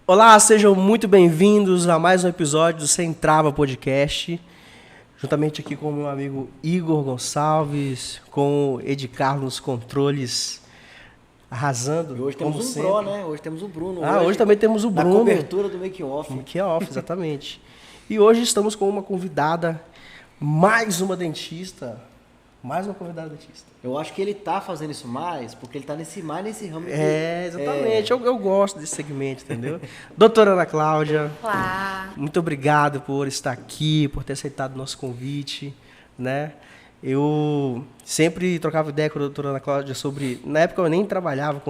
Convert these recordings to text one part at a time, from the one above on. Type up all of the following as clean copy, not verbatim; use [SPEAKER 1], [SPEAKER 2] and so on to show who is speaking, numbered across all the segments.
[SPEAKER 1] Olá, sejam muito bem-vindos a mais um episódio do Sem Trava Podcast. Juntamente aqui com o meu amigo Igor Gonçalves, com o Ed Carlos nos controles, arrasando.
[SPEAKER 2] E hoje temos um
[SPEAKER 1] sempre.
[SPEAKER 2] Pro, né? Hoje temos o Bruno.
[SPEAKER 1] Hoje também temos o Bruno.
[SPEAKER 2] Na cobertura do Make Off.
[SPEAKER 1] Make Off, exatamente. E hoje estamos com uma convidada, mais uma dentista. Mais uma convidada dentista.
[SPEAKER 2] Eu acho que ele tá fazendo isso mais, porque ele tá nesse ramo.
[SPEAKER 1] Exatamente. Eu gosto desse segmento, entendeu? Doutora Ana Cláudia.
[SPEAKER 3] Olá.
[SPEAKER 1] Muito obrigado por estar aqui, por ter aceitado o nosso convite, né? Eu sempre trocava ideia com a doutora Ana Cláudia sobre... Na época eu nem trabalhava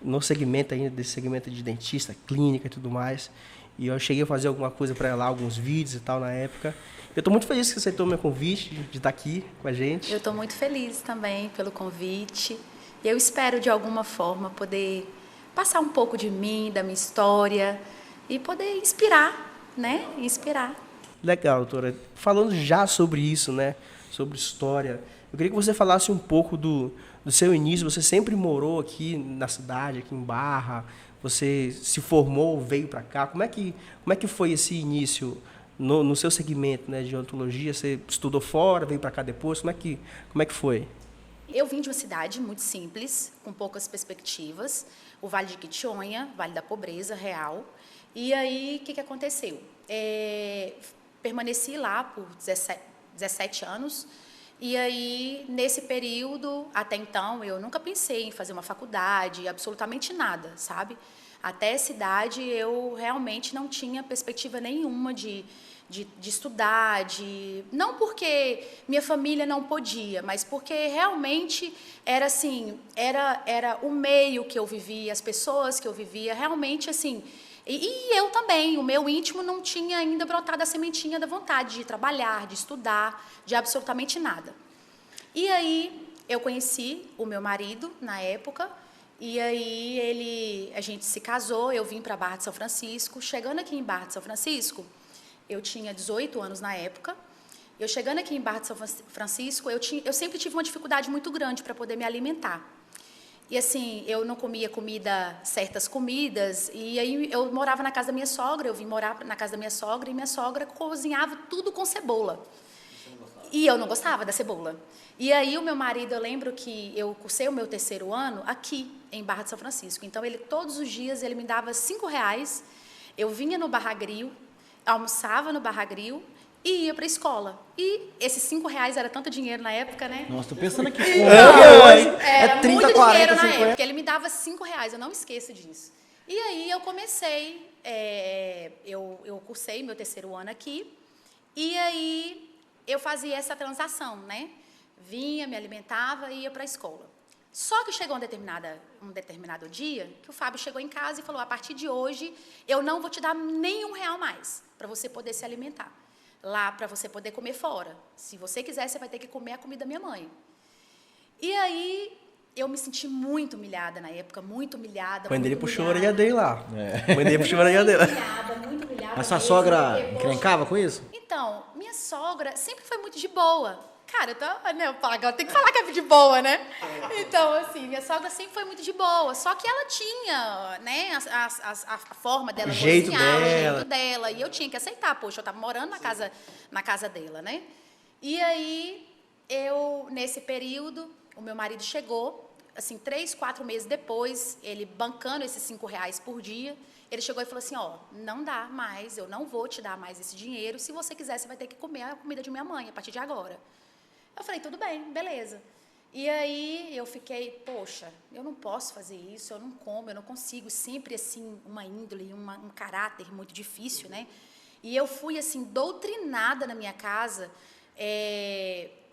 [SPEAKER 1] no segmento ainda, desse segmento de dentista, clínica e tudo mais. E eu cheguei a fazer alguma coisa para ela, alguns vídeos e tal na época. Eu estou muito feliz que você aceitou o meu convite de estar aqui com a gente.
[SPEAKER 3] Eu estou muito feliz também pelo convite. E eu espero, de alguma forma, poder passar um pouco de mim, da minha história e poder inspirar, né? Inspirar.
[SPEAKER 1] Legal, doutora. Falando já sobre isso, né? Sobre história, eu queria que você falasse um pouco do seu início. Você sempre morou aqui na cidade, aqui em Barra? Você se formou, veio para cá? Como é que foi esse início no seu segmento, né, de odontologia? Você estudou fora, veio para cá depois? Como é que foi?
[SPEAKER 3] Eu vim de uma cidade muito simples, com poucas perspectivas, o Vale de Quitionha, Vale da Pobreza Real. E aí, o que aconteceu? Permaneci lá por 17 anos. E aí, nesse período, até então, eu nunca pensei em fazer uma faculdade, absolutamente nada, sabe? Até essa idade, eu realmente não tinha perspectiva nenhuma de estudar, não porque minha família não podia, mas porque realmente era assim, era o meio que eu vivia, as pessoas que eu vivia, realmente assim. E eu também, o meu íntimo não tinha ainda brotado a sementinha da vontade de trabalhar, de estudar, de absolutamente nada. E aí eu conheci o meu marido na época, e aí a gente se casou, eu vim para Barra de São Francisco. Chegando aqui em Barra de São Francisco, eu tinha 18 anos na época. Eu chegando aqui em Barra de São Francisco, eu sempre tive uma dificuldade muito grande para poder me alimentar. E assim, eu não comia certas comidas, e aí eu morava na casa da minha sogra, eu vim morar na casa da minha sogra, e minha sogra cozinhava tudo com cebola. E eu não gostava da cebola. E aí o meu marido, eu lembro que eu cursei o meu 3º ano aqui, em Barra de São Francisco. Então, todos os dias, ele me dava R$5, eu vinha no Barra Grill, almoçava no Barra Grill e ia para a escola. E esses R$5 era tanto dinheiro na época, né?
[SPEAKER 2] Nossa, tô pensando aqui.
[SPEAKER 3] Era
[SPEAKER 2] 30,
[SPEAKER 3] muito
[SPEAKER 2] 40,
[SPEAKER 3] dinheiro na
[SPEAKER 2] 50.
[SPEAKER 3] época. Ele me dava R$5, eu não esqueço disso. E aí eu comecei, eu cursei meu 3º ano aqui, e aí eu fazia essa transação, né? Vinha, me alimentava e ia para a escola. Só que chegou um determinado dia que o Fábio chegou em casa e falou: a partir de hoje eu não vou te dar nem R$1 mais para você poder se alimentar. Lá para você poder comer fora. Se você quiser, você vai ter que comer a comida da minha mãe. E aí eu me senti muito humilhada na época, muito humilhada.
[SPEAKER 1] Mãe dele
[SPEAKER 3] muito
[SPEAKER 1] puxou a
[SPEAKER 3] humilhada.
[SPEAKER 1] orelha dele lá. Mãe dele puxou a orelha dele.
[SPEAKER 3] Muito humilhada.
[SPEAKER 2] Mas sua
[SPEAKER 3] mesmo,
[SPEAKER 2] sogra
[SPEAKER 3] porque,
[SPEAKER 2] encrencava com isso?
[SPEAKER 3] Então, minha sogra sempre foi muito de boa. Cara, agora tem que falar que é de boa, né? Então, assim, minha sogra sempre foi muito de boa. Só que ela tinha, né, a forma dela cozinhar, o jeito dela. E eu tinha que aceitar. Poxa, eu estava morando na casa dela, né? E aí, nesse período, o meu marido chegou, assim, 3, 4 meses depois, ele bancando esses R$5 por dia, ele chegou e falou assim: ó, não dá mais, eu não vou te dar mais esse dinheiro. Se você quiser, você vai ter que comer a comida de minha mãe a partir de agora. Eu falei: tudo bem, beleza. E aí eu fiquei: poxa, eu não posso fazer isso, eu não como, eu não consigo. Sempre, assim, uma índole, um caráter muito difícil, né? E eu fui, assim, doutrinada na minha casa,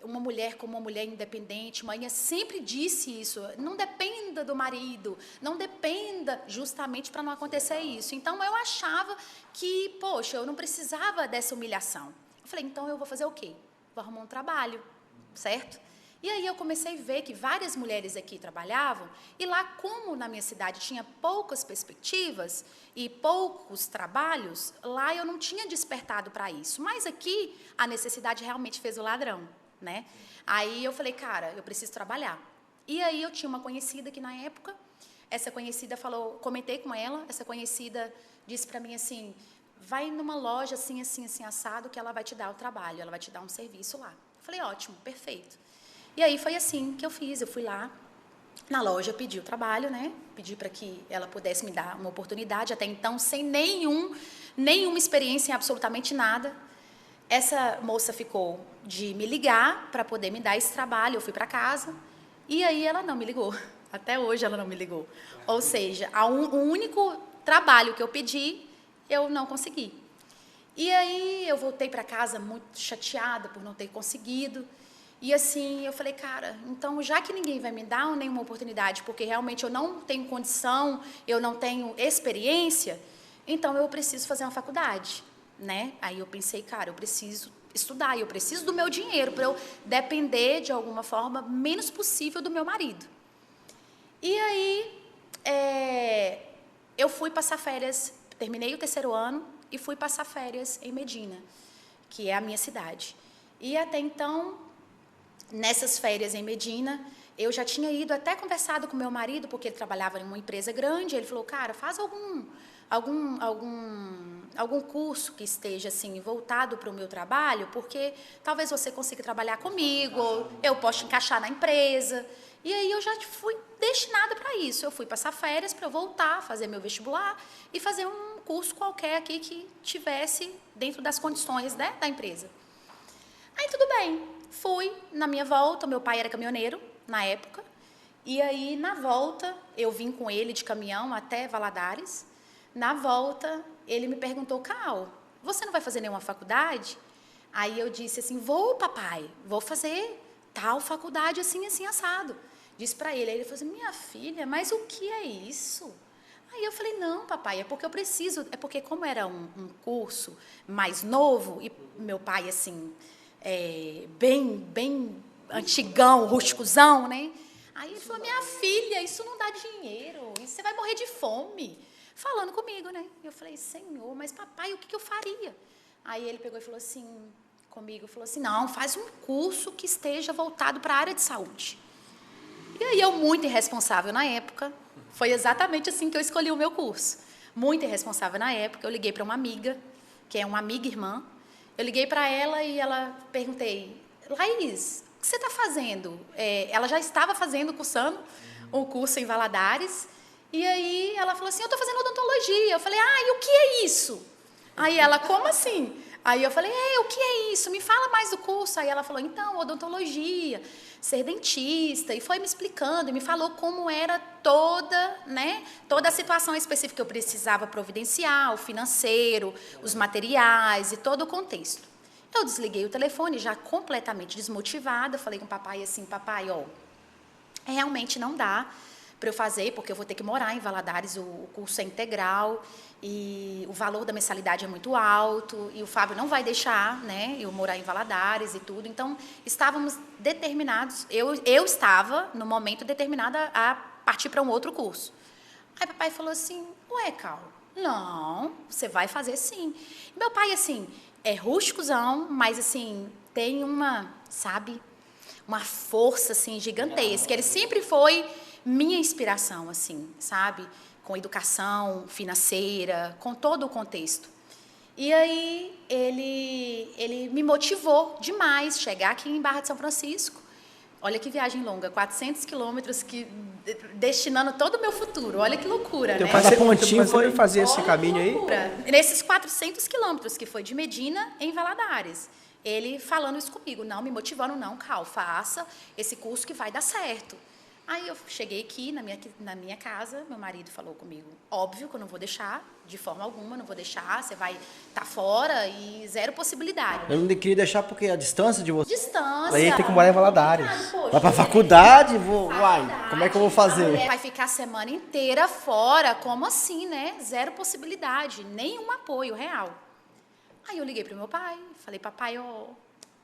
[SPEAKER 3] uma mulher como uma mulher independente. Mãe sempre disse isso: não dependa do marido, não dependa, justamente para não acontecer isso. Então, eu achava que, poxa, eu não precisava dessa humilhação. Eu falei: então eu vou fazer o quê? Vou arrumar um trabalho. Certo? E aí eu comecei a ver que várias mulheres aqui trabalhavam, e lá, como na minha cidade tinha poucas perspectivas e poucos trabalhos, lá eu não tinha despertado para isso. Mas aqui a necessidade realmente fez o ladrão, né? Aí eu falei: cara, eu preciso trabalhar. E aí eu tinha uma conhecida que na época, essa conhecida falou, comentei com ela, essa conhecida disse para mim assim, vai numa loja assim, assim, assim, assado, que ela vai te dar o trabalho, ela vai te dar um serviço lá. Eu falei, ótimo, perfeito. E aí foi assim que eu fiz, eu fui lá na loja, pedi o trabalho, né? Pedi para que ela pudesse me dar uma oportunidade, até então sem nenhuma experiência em absolutamente nada. Essa moça ficou de me ligar para poder me dar esse trabalho, eu fui para casa, e aí ela não me ligou. Até hoje ela não me ligou. Ou seja, o único trabalho que eu pedi, eu não consegui. E aí eu voltei para casa muito chateada por não ter conseguido. E assim, eu falei, cara, então já que ninguém vai me dar nenhuma oportunidade, porque realmente eu não tenho condição, eu não tenho experiência, então eu preciso fazer uma faculdade, né? Aí eu pensei, cara, eu preciso estudar, eu preciso do meu dinheiro para eu depender de alguma forma menos possível do meu marido. E aí eu fui passar férias, terminei o 3º ano e fui passar férias em Medina, que é a minha cidade. E até então, nessas férias em Medina, eu já tinha ido até conversado com meu marido, porque ele trabalhava em uma empresa grande, ele falou, cara, faz algum curso que esteja assim voltado para o meu trabalho, porque talvez você consiga trabalhar comigo, ou eu possa encaixar na empresa. E aí eu já fui destinada para isso. Eu fui passar férias para eu voltar, fazer meu vestibular e fazer um curso qualquer aqui que tivesse dentro das condições, né, da empresa. Aí tudo bem, fui na minha volta, meu pai era caminhoneiro na época, e aí na volta eu vim com ele de caminhão até Valadares. Na volta ele me perguntou, Cal, você não vai fazer nenhuma faculdade? Aí eu disse assim, vou papai, vou fazer tal faculdade assim, assim, assado. Disse para ele, aí ele falou assim, minha filha, mas o que é isso? Aí eu falei, não, papai, é porque eu preciso, é porque como era um curso mais novo, e meu pai, assim, bem antigão, rústicozão, né? Aí ele falou, minha filha, isso não dá dinheiro, isso você vai morrer de fome. Falando comigo, né? Eu falei, Senhor, mas papai, o que eu faria? Aí ele pegou e falou assim, comigo, falou assim, não, faz um curso que esteja voltado para a área de saúde. E aí eu, muito irresponsável na época, foi exatamente assim que eu escolhi o meu curso. Muito irresponsável na época, eu liguei para uma amiga, que é uma amiga irmã, eu liguei para ela e ela perguntei, Laís, o que você está fazendo? Ela já estava cursando um curso em Valadares, e aí ela falou assim, eu estou fazendo odontologia. Eu falei, e o que é isso? Aí ela, como assim? Aí eu falei, o que é isso? Me fala mais do curso. Aí ela falou, então, odontologia, ser dentista. E foi me explicando, e me falou como era toda a situação específica que eu precisava providenciar, o financeiro, os materiais e todo o contexto. Eu desliguei o telefone, já completamente desmotivada, falei com o papai assim, papai, realmente não dá para eu fazer, porque eu vou ter que morar em Valadares, o curso é integral, e o valor da mensalidade é muito alto, e o Fábio não vai deixar, né, eu morar em Valadares e tudo. Então, estávamos determinados, eu estava, no momento, determinada a partir para um outro curso. Aí papai falou assim, ué, Cal, não, você vai fazer sim. E meu pai, assim, é rústicozão, mas, assim, tem uma força, assim, gigantesca. Ele sempre foi minha inspiração, assim, sabe? Com educação financeira, com todo o contexto. E aí ele me motivou demais chegar aqui em Barra de São Francisco. Olha que viagem longa, 400 quilômetros, destinando todo o meu futuro. Olha que loucura, né?
[SPEAKER 1] Pontinho foi fazer esse caminho aí?
[SPEAKER 3] Nesses 400 quilômetros, que foi de Medina em Valadares. Ele falando isso comigo, não, me motivando, não, Cal, faça esse curso que vai dar certo. Aí eu cheguei aqui na minha casa, meu marido falou comigo, óbvio que eu não vou deixar, de forma alguma, não vou deixar, você vai estar fora e zero possibilidade.
[SPEAKER 2] Eu não queria deixar porque a distância de você...
[SPEAKER 3] Distância.
[SPEAKER 1] Aí tem que morar em Valadares.
[SPEAKER 2] Vai pra faculdade? Uai, como é que eu vou fazer?
[SPEAKER 3] Vai ficar a semana inteira fora, como assim, né? Zero possibilidade, nenhum apoio real. Aí eu liguei pro meu pai, falei, papai,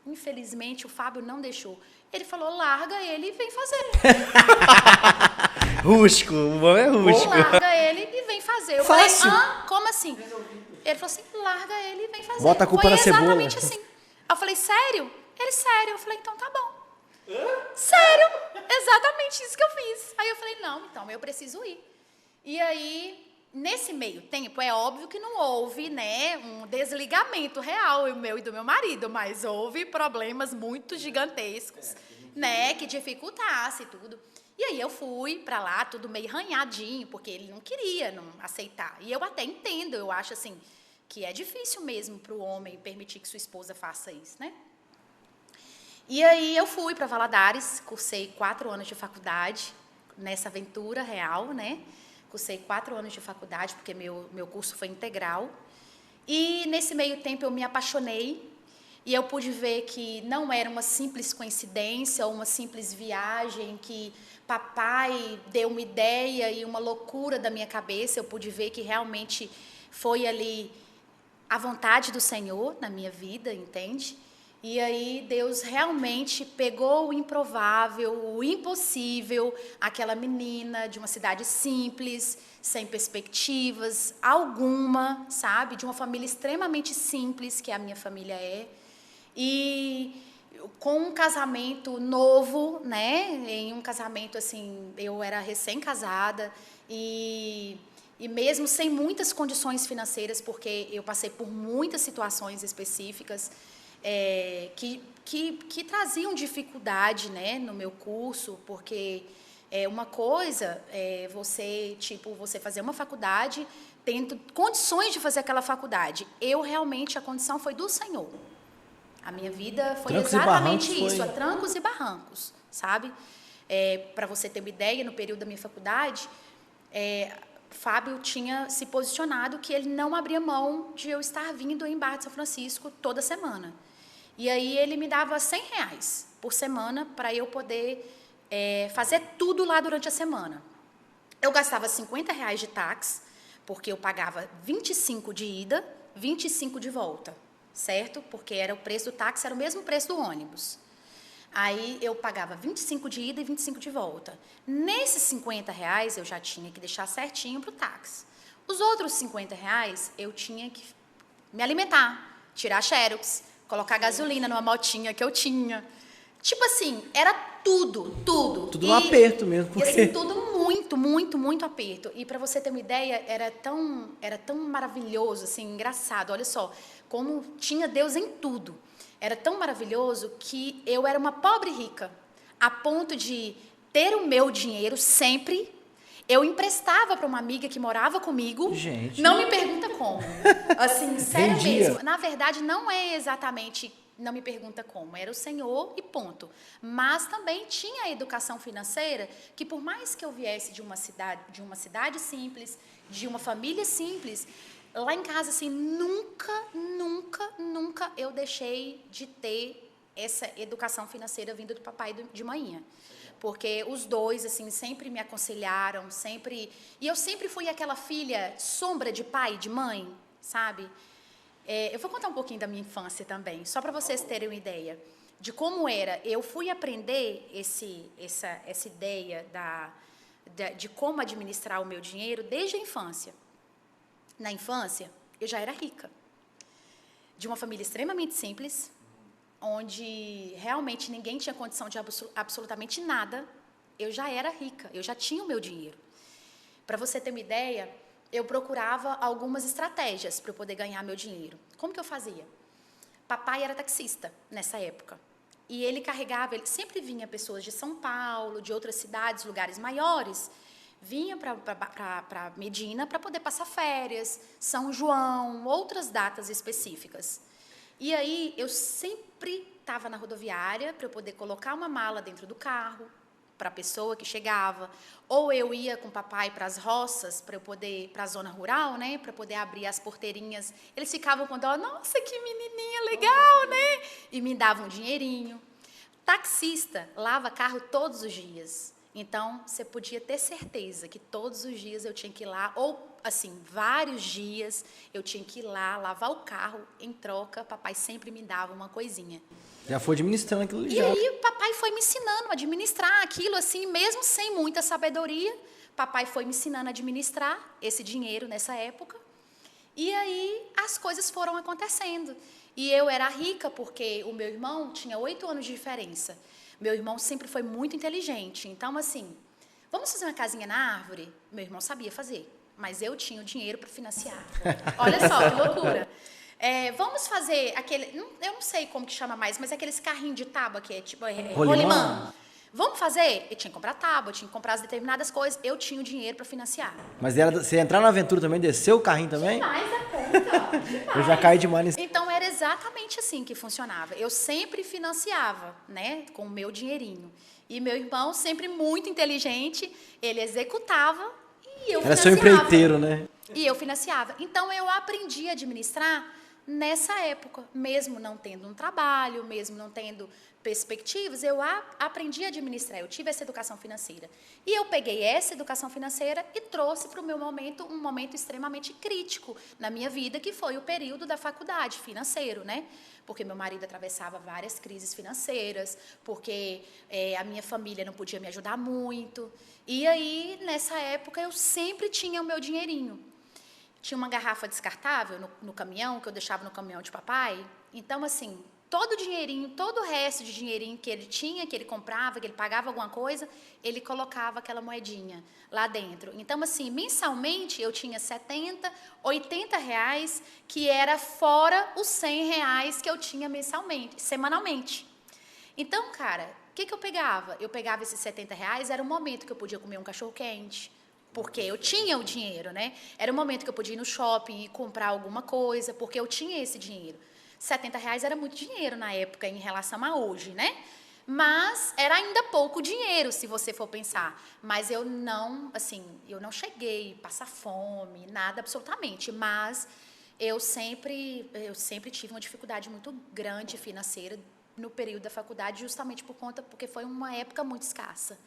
[SPEAKER 3] infelizmente o Fábio não deixou. Ele falou, larga ele e vem fazer.
[SPEAKER 1] Rústico, o bom é rústico.
[SPEAKER 3] Larga ele e vem fazer. Eu
[SPEAKER 2] Fácil.
[SPEAKER 3] falei, como assim? Ele falou assim, larga ele e vem fazer.
[SPEAKER 2] Bota a culpa na cebola.
[SPEAKER 3] Foi exatamente assim. Eu falei, sério? Ele, sério. Eu falei, então tá bom. Sério? Exatamente isso que eu fiz. Aí eu falei, não, então eu preciso ir. E aí, nesse meio tempo, é óbvio que não houve, né, um desligamento real, o meu e do meu marido, mas houve problemas muito gigantescos, né, que dificultasse tudo. E aí eu fui pra lá, tudo meio arranhadinho, porque ele não queria não aceitar. E eu até entendo, eu acho assim, que é difícil mesmo pro homem permitir que sua esposa faça isso, né? E aí eu fui para Valadares, cursei 4 anos de faculdade, nessa aventura real, né? Cursei 4 anos de faculdade, porque meu curso foi integral. E nesse meio tempo eu me apaixonei, e eu pude ver que não era uma simples coincidência, ou uma simples viagem, que papai deu uma ideia e uma loucura da minha cabeça. Eu pude ver que realmente foi ali a vontade do Senhor na minha vida, entende? E aí Deus realmente pegou o improvável, o impossível, aquela menina de uma cidade simples, sem perspectivas alguma, sabe? De uma família extremamente simples, que a minha família é. E com um casamento novo, né? Em um casamento, assim, eu era recém-casada e mesmo sem muitas condições financeiras, porque eu passei por muitas situações específicas, que traziam dificuldade, né, no meu curso, porque uma coisa é você fazer uma faculdade tendo condições de fazer aquela faculdade. Eu realmente, a condição foi do Senhor. A minha vida foi
[SPEAKER 2] Trancos e
[SPEAKER 3] exatamente
[SPEAKER 2] barrancos
[SPEAKER 3] isso,
[SPEAKER 2] foi-
[SPEAKER 3] a trancos e barrancos, sabe? Para você ter uma ideia, no período da minha faculdade, Fábio tinha se posicionado que ele não abria mão de eu estar vindo em Barra de São Francisco toda semana. E aí ele me dava R$ 100 por semana para eu poder fazer tudo lá durante a semana. Eu gastava R$ 50 de táxi, porque eu pagava 25 de ida, 25 de volta, certo? Porque era o preço do táxi, era o mesmo preço do ônibus. Aí eu pagava 25 de ida e 25 de volta. Nesses R$ 50 eu já tinha que deixar certinho para o táxi. Os outros R$ 50 eu tinha que me alimentar, tirar xerox, colocar gasolina numa motinha que eu tinha. Tipo assim, era tudo, tudo.
[SPEAKER 2] Tudo um aperto mesmo,
[SPEAKER 3] E assim,
[SPEAKER 2] porque-
[SPEAKER 3] tudo muito, muito, muito aperto. E para você ter uma ideia, era tão maravilhoso, assim, engraçado. Olha só, como tinha Deus em tudo. Era tão maravilhoso que eu era uma pobre rica, a ponto de ter o meu dinheiro sempre. Eu emprestava para uma amiga que morava comigo.
[SPEAKER 2] Gente.
[SPEAKER 3] Não me pergunta como. Assim, sério
[SPEAKER 2] Rendia.
[SPEAKER 3] mesmo. Na verdade, não é exatamente, não me pergunta como, era o Senhor e ponto. Mas também tinha a educação financeira, que por mais que eu viesse de uma cidade simples, de uma família simples, lá em casa, assim, nunca eu deixei de ter essa educação financeira vinda do papai e de manhã. Porque os dois, assim, sempre me aconselharam, sempre... E eu sempre fui aquela filha sombra de pai e de mãe, sabe? Eu vou contar um pouquinho da minha infância também, só para vocês terem uma ideia de como era. Eu fui aprender essa ideia de como administrar o meu dinheiro desde a infância. Na infância, eu já era rica. De uma família extremamente simples, onde realmente ninguém tinha condição de absolutamente nada, eu já era rica, eu já tinha o meu dinheiro. Para você ter uma ideia, eu procurava algumas estratégias para eu poder ganhar meu dinheiro. Como que eu fazia? Papai era taxista nessa época. E ele sempre vinha pessoas de São Paulo, de outras cidades, lugares maiores, vinha para Medina para poder passar férias, São João, outras datas específicas. E aí eu sempre estava na rodoviária para eu poder colocar uma mala dentro do carro para a pessoa que chegava, ou eu ia com o papai para as roças para eu poder para a zona rural, né, para poder abrir as porteirinhas. Eles ficavam com dó, nossa, que menininha legal, né? E me davam um dinheirinho. Taxista lava carro todos os dias. Então, você podia ter certeza que todos os dias eu tinha que ir lá, ou, assim, vários dias eu tinha que ir lá, lavar o carro, em troca, papai sempre me dava uma coisinha.
[SPEAKER 2] Já foi administrando aquilo ali
[SPEAKER 3] E
[SPEAKER 2] já.
[SPEAKER 3] aí, papai foi me ensinando a administrar aquilo, assim, mesmo sem muita sabedoria, papai foi me ensinando a administrar esse dinheiro nessa época. E aí, as coisas foram acontecendo. E eu era rica porque o meu irmão tinha 8 anos de diferença. Meu irmão sempre foi muito inteligente. Então, assim, vamos fazer uma casinha na árvore? Meu irmão sabia fazer. mas eu tinha o dinheiro para financiar. Olha só, que loucura. Vamos fazer aquele, eu não sei como que chama mais, mas aqueles carrinhos de tábua que é tipo rolimã. Vamos fazer? Eu tinha que comprar tábua, eu tinha que comprar as determinadas coisas, eu tinha o dinheiro para financiar.
[SPEAKER 2] Mas era, você entrar na aventura também, desceu o carrinho também?
[SPEAKER 3] Demais a conta, demais.
[SPEAKER 2] Eu já caí demais nisso.
[SPEAKER 3] Então, era exatamente assim que funcionava. Eu sempre financiava, né, com o meu dinheirinho. E meu irmão, sempre muito inteligente, ele executava e eu
[SPEAKER 2] Era seu
[SPEAKER 3] financiava.
[SPEAKER 2] empreiteiro, né?
[SPEAKER 3] E eu financiava. Então, eu aprendi a administrar nessa época, mesmo não tendo um trabalho, mesmo não tendo perspectivas, eu aprendi a administrar, eu tive essa educação financeira. E eu peguei essa educação financeira e trouxe para o meu momento, um momento extremamente crítico na minha vida, que foi o período da faculdade, financeiro, né? Porque meu marido atravessava várias crises financeiras, porque a minha família não podia me ajudar muito. E aí, nessa época, eu sempre tinha o meu dinheirinho. Tinha uma garrafa descartável no caminhão, que eu deixava no caminhão de papai. Então, assim, todo o dinheirinho, todo o resto de dinheirinho que ele tinha, que ele comprava, que ele pagava alguma coisa, ele colocava aquela moedinha lá dentro. Então, assim, mensalmente eu tinha 70, 80 reais, que era fora os 100 reais que eu tinha mensalmente, semanalmente. Então, cara, o que eu pegava? Eu pegava esses 70 reais, era o momento que eu podia comer um cachorro-quente, porque eu tinha o dinheiro, né? Era o momento que eu podia ir no shopping e comprar alguma coisa, porque eu tinha esse dinheiro. 70 reais era muito dinheiro na época em relação a hoje, né? Mas era ainda pouco dinheiro, se você for pensar. Mas eu não cheguei a passar fome, nada absolutamente. Mas eu sempre tive uma dificuldade muito grande financeira no período da faculdade, justamente porque foi uma época muito escassa.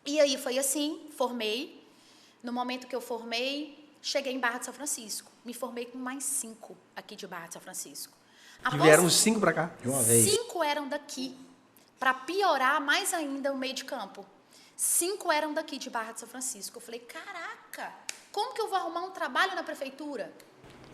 [SPEAKER 3] E aí foi assim, formei. No momento que eu formei, cheguei em Barra de São Francisco. Me formei com mais 5 aqui de Barra de São Francisco.
[SPEAKER 1] Que vieram 5 para cá?
[SPEAKER 2] De uma vez.
[SPEAKER 3] 5 eram daqui. Para piorar mais ainda o meio de campo. 5 eram daqui de Barra de São Francisco. Eu falei, caraca, como que eu vou arrumar um trabalho na prefeitura?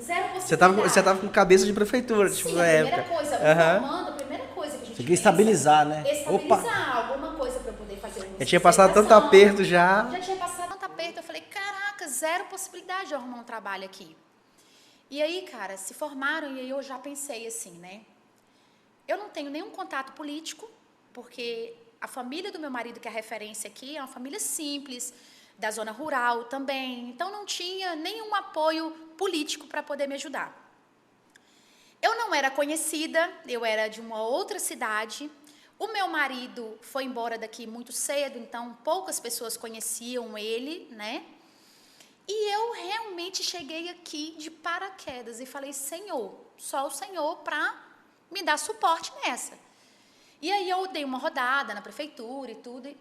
[SPEAKER 3] Zero possibilidade.
[SPEAKER 1] Você tava com cabeça de prefeitura,
[SPEAKER 3] Sim,
[SPEAKER 1] tipo, na
[SPEAKER 3] primeira
[SPEAKER 1] época.
[SPEAKER 3] coisa, formando, a primeira coisa que a gente
[SPEAKER 2] Você queria estabilizar, né?
[SPEAKER 3] Estabilizar alguma coisa para poder fazer uma
[SPEAKER 1] Já tinha passado tanto
[SPEAKER 3] especialização.
[SPEAKER 1] aperto já.
[SPEAKER 3] Já tinha passado tanto aperto. Eu falei, caraca, zero possibilidade de eu arrumar um trabalho aqui. E aí, cara, se formaram e aí eu já pensei assim, né? Eu não tenho nenhum contato político, porque a família do meu marido, que é a referência aqui, é uma família simples, da zona rural também. Então, não tinha nenhum apoio político para poder me ajudar. Eu não era conhecida, eu era de uma outra cidade. O meu marido foi embora daqui muito cedo, então poucas pessoas conheciam ele, né? E eu realmente cheguei aqui de paraquedas e falei, Senhor, só o Senhor para me dar suporte nessa. E aí eu dei uma rodada na prefeitura e tudo, e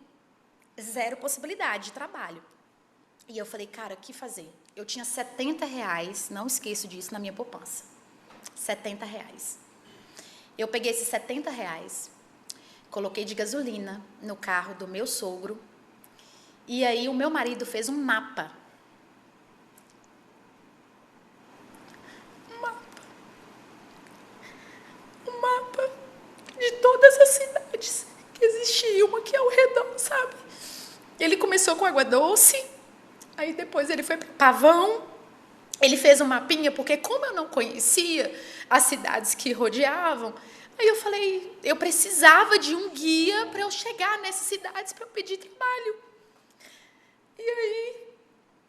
[SPEAKER 3] zero possibilidade de trabalho. E eu falei, cara, o que fazer? Eu tinha 70 reais, não esqueço disso, na minha poupança. 70 reais. Eu peguei esses 70 reais, coloquei de gasolina no carro do meu sogro, e aí o meu marido fez um mapa. Um mapa de todas as cidades que existiam aqui ao redor, sabe? Ele começou com Água Doce, aí depois ele foi para Pavão. Ele fez um mapinha, porque como eu não conhecia as cidades que rodeavam, aí eu falei, eu precisava de um guia para eu chegar nessas cidades para eu pedir trabalho. E aí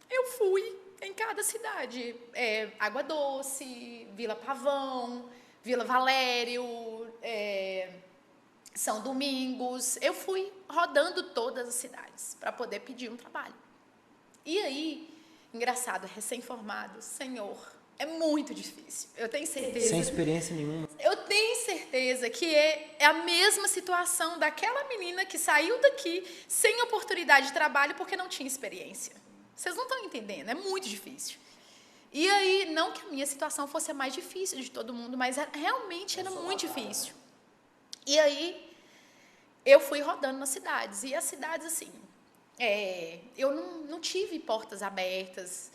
[SPEAKER 3] eu fui em cada cidade, Água Doce, Vila Pavão, Vila Valério, São Domingos. Eu fui rodando todas as cidades para poder pedir um trabalho. E aí, engraçado, recém-formado, Senhor, é muito difícil. Eu tenho certeza.
[SPEAKER 2] Sem experiência nenhuma.
[SPEAKER 3] Eu tenho certeza que é a mesma situação daquela menina que saiu daqui sem oportunidade de trabalho porque não tinha experiência. Vocês não estão entendendo, é muito difícil. E aí, não que a minha situação fosse a mais difícil de todo mundo, mas realmente era muito difícil. E aí, eu fui rodando nas cidades. E as cidades, assim, eu não tive portas abertas.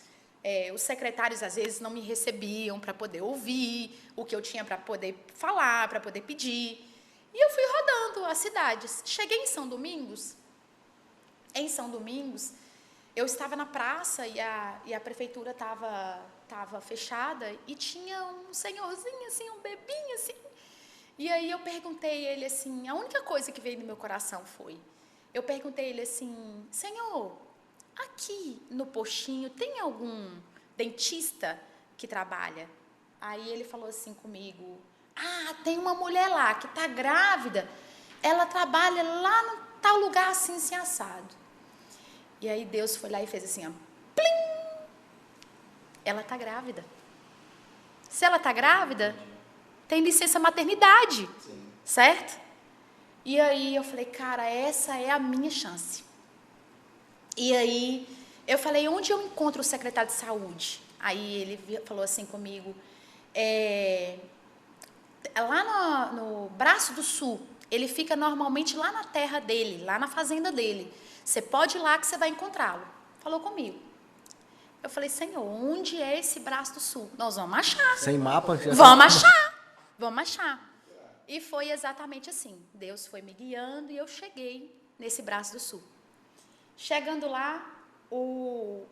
[SPEAKER 3] Os secretários, às vezes, não me recebiam para poder ouvir o que eu tinha para poder falar, para poder pedir. E eu fui rodando as cidades. Cheguei em São Domingos. Em São Domingos, eu estava na praça e a prefeitura estava fechada e tinha um senhorzinho, assim, um bebinho, assim. E aí eu perguntei a ele assim, a única coisa que veio no meu coração foi, eu perguntei a ele assim, Senhor, aqui no postinho tem algum dentista que trabalha? Aí ele falou assim comigo, tem uma mulher lá que está grávida, ela trabalha lá no tal lugar assim, assim, assado. E aí Deus foi lá e fez assim, ó, plim! Ela está grávida. Se ela está grávida, tem licença maternidade, certo? E aí eu falei, cara, essa é a minha chance. E aí eu falei, onde eu encontro o secretário de saúde? Aí ele falou assim comigo, lá no Braço do Sul, ele fica normalmente lá na terra dele, lá na fazenda dele. Você pode ir lá que você vai encontrá-lo. Falou comigo. Eu falei, Senhor, onde é esse Braço do Sul? Nós vamos achar.
[SPEAKER 2] Sem mapa?
[SPEAKER 3] Vamos achar. Vamos achar. E foi exatamente assim. Deus foi me guiando e eu cheguei nesse Braço do Sul. Chegando lá, o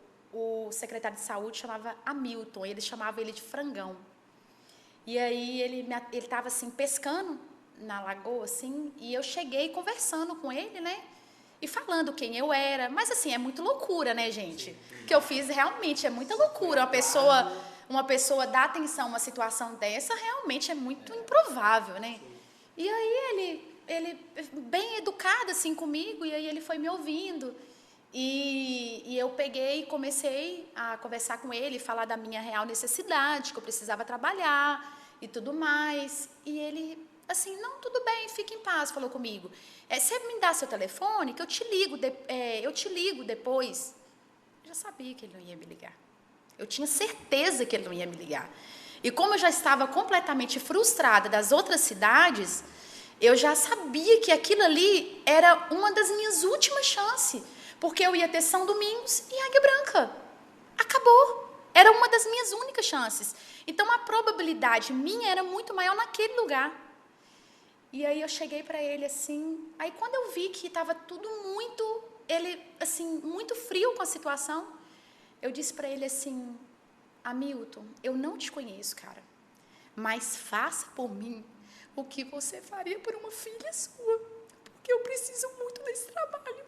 [SPEAKER 3] secretário de saúde chamava Hamilton, ele chamava ele de Frangão. E aí ele estava assim, pescando na lagoa, assim, e eu cheguei conversando com ele, né? E falando quem eu era. Mas assim, é muito loucura, né, gente? O que eu fiz realmente é muita loucura. Uma pessoa dar atenção a uma situação dessa realmente é muito improvável, né? E aí ele bem educado assim comigo, e aí ele foi me ouvindo. E eu peguei e comecei a conversar com ele, falar da minha real necessidade, que eu precisava trabalhar e tudo mais. E ele, assim, não, tudo bem, fique em paz, falou comigo. Você me dá seu telefone, que eu te ligo depois. Eu já sabia que ele não ia me ligar. Eu tinha certeza que ele não ia me ligar. E como eu já estava completamente frustrada das outras cidades, eu já sabia que aquilo ali era uma das minhas últimas chances. Porque eu ia ter São Domingos e Águia Branca. Acabou. Era uma das minhas únicas chances. Então, a probabilidade minha era muito maior naquele lugar. E aí eu cheguei para ele assim... Aí quando eu vi que estava tudo muito... Ele, assim, muito frio com a situação, eu disse para ele assim... Hamilton, eu não te conheço, cara. Mas faça por mim o que você faria por uma filha sua. Porque eu preciso muito desse trabalho.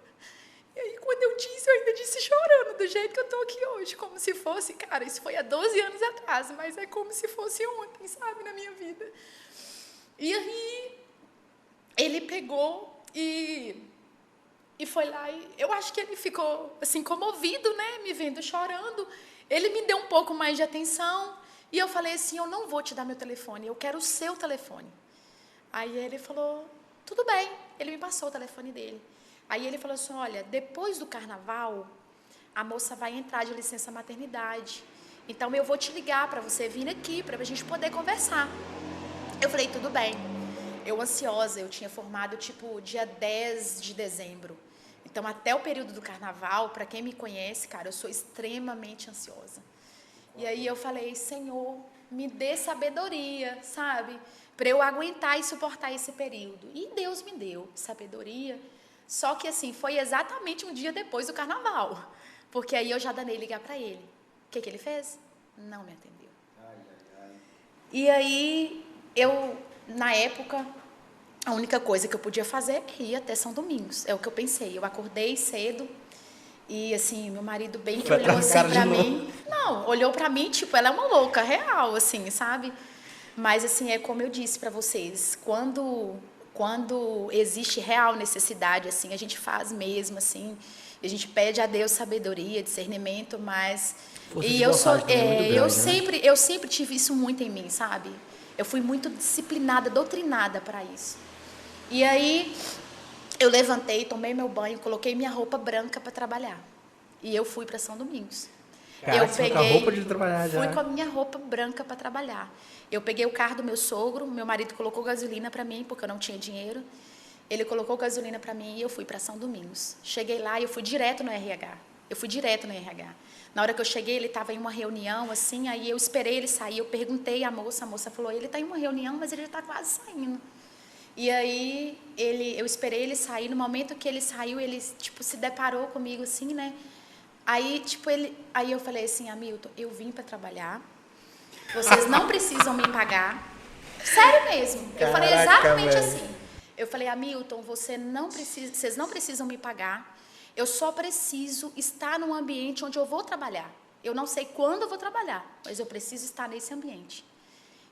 [SPEAKER 3] E aí, quando eu ainda disse chorando, do jeito que eu estou aqui hoje, como se fosse, cara, isso foi há 12 anos atrás, mas é como se fosse ontem, sabe, na minha vida. E aí, ele pegou e foi lá, e eu acho que ele ficou, assim, comovido, né, me vendo chorando. Ele me deu um pouco mais de atenção, e eu falei assim, eu não vou te dar meu telefone, eu quero o seu telefone. Aí ele falou, tudo bem, ele me passou o telefone dele. Aí ele falou assim, olha, depois do carnaval, a moça vai entrar de licença maternidade. Então, eu vou te ligar para você vir aqui, para a gente poder conversar. Eu falei, tudo bem. Eu ansiosa, eu tinha formado, tipo, dia 10 de dezembro. Então, até o período do carnaval, para quem me conhece, cara, eu sou extremamente ansiosa. E aí eu falei, Senhor, me dê sabedoria, sabe? Para eu aguentar e suportar esse período. E Deus me deu sabedoria. Só que, assim, foi exatamente um dia depois do carnaval. Porque aí eu já danei ligar para ele. O que ele fez? Não me atendeu. E aí, na época, a única coisa que eu podia fazer é ir até São Domingos. É o que eu pensei. Eu acordei cedo e, assim, meu marido bem que olhou assim para mim. Não, olhou para mim, tipo, ela é uma louca, real, assim, sabe? Mas, assim, é como eu disse para vocês, quando existe real necessidade, assim, a gente faz mesmo, assim, a gente pede a Deus sabedoria, discernimento, mas eu sempre tive isso muito em mim, sabe? Eu fui muito disciplinada, doutrinada para isso. E aí eu levantei, tomei meu banho, coloquei minha roupa branca para trabalhar. E eu fui para São Domingos.
[SPEAKER 1] Cara, eu peguei, com a roupa de trabalhar já.
[SPEAKER 3] Fui com a minha roupa branca para trabalhar. Eu peguei o carro do meu sogro, meu marido colocou gasolina para mim, porque eu não tinha dinheiro. Ele colocou gasolina para mim e eu fui para São Domingos. Cheguei lá e eu fui direto no RH. Na hora que eu cheguei, ele estava em uma reunião, assim, aí eu esperei ele sair, eu perguntei à moça, a moça falou, ele está em uma reunião, mas ele já está quase saindo. E aí, eu esperei ele sair, no momento que ele saiu, ele, tipo, se deparou comigo, assim, né? Aí, tipo, aí eu falei assim, Hamilton, eu vim para trabalhar, vocês não precisam me pagar. Sério mesmo. Eu falei exatamente assim. Eu falei, Hamilton, vocês não precisam me pagar. Eu só preciso estar num ambiente onde eu vou trabalhar. Eu não sei quando eu vou trabalhar, mas eu preciso estar nesse ambiente.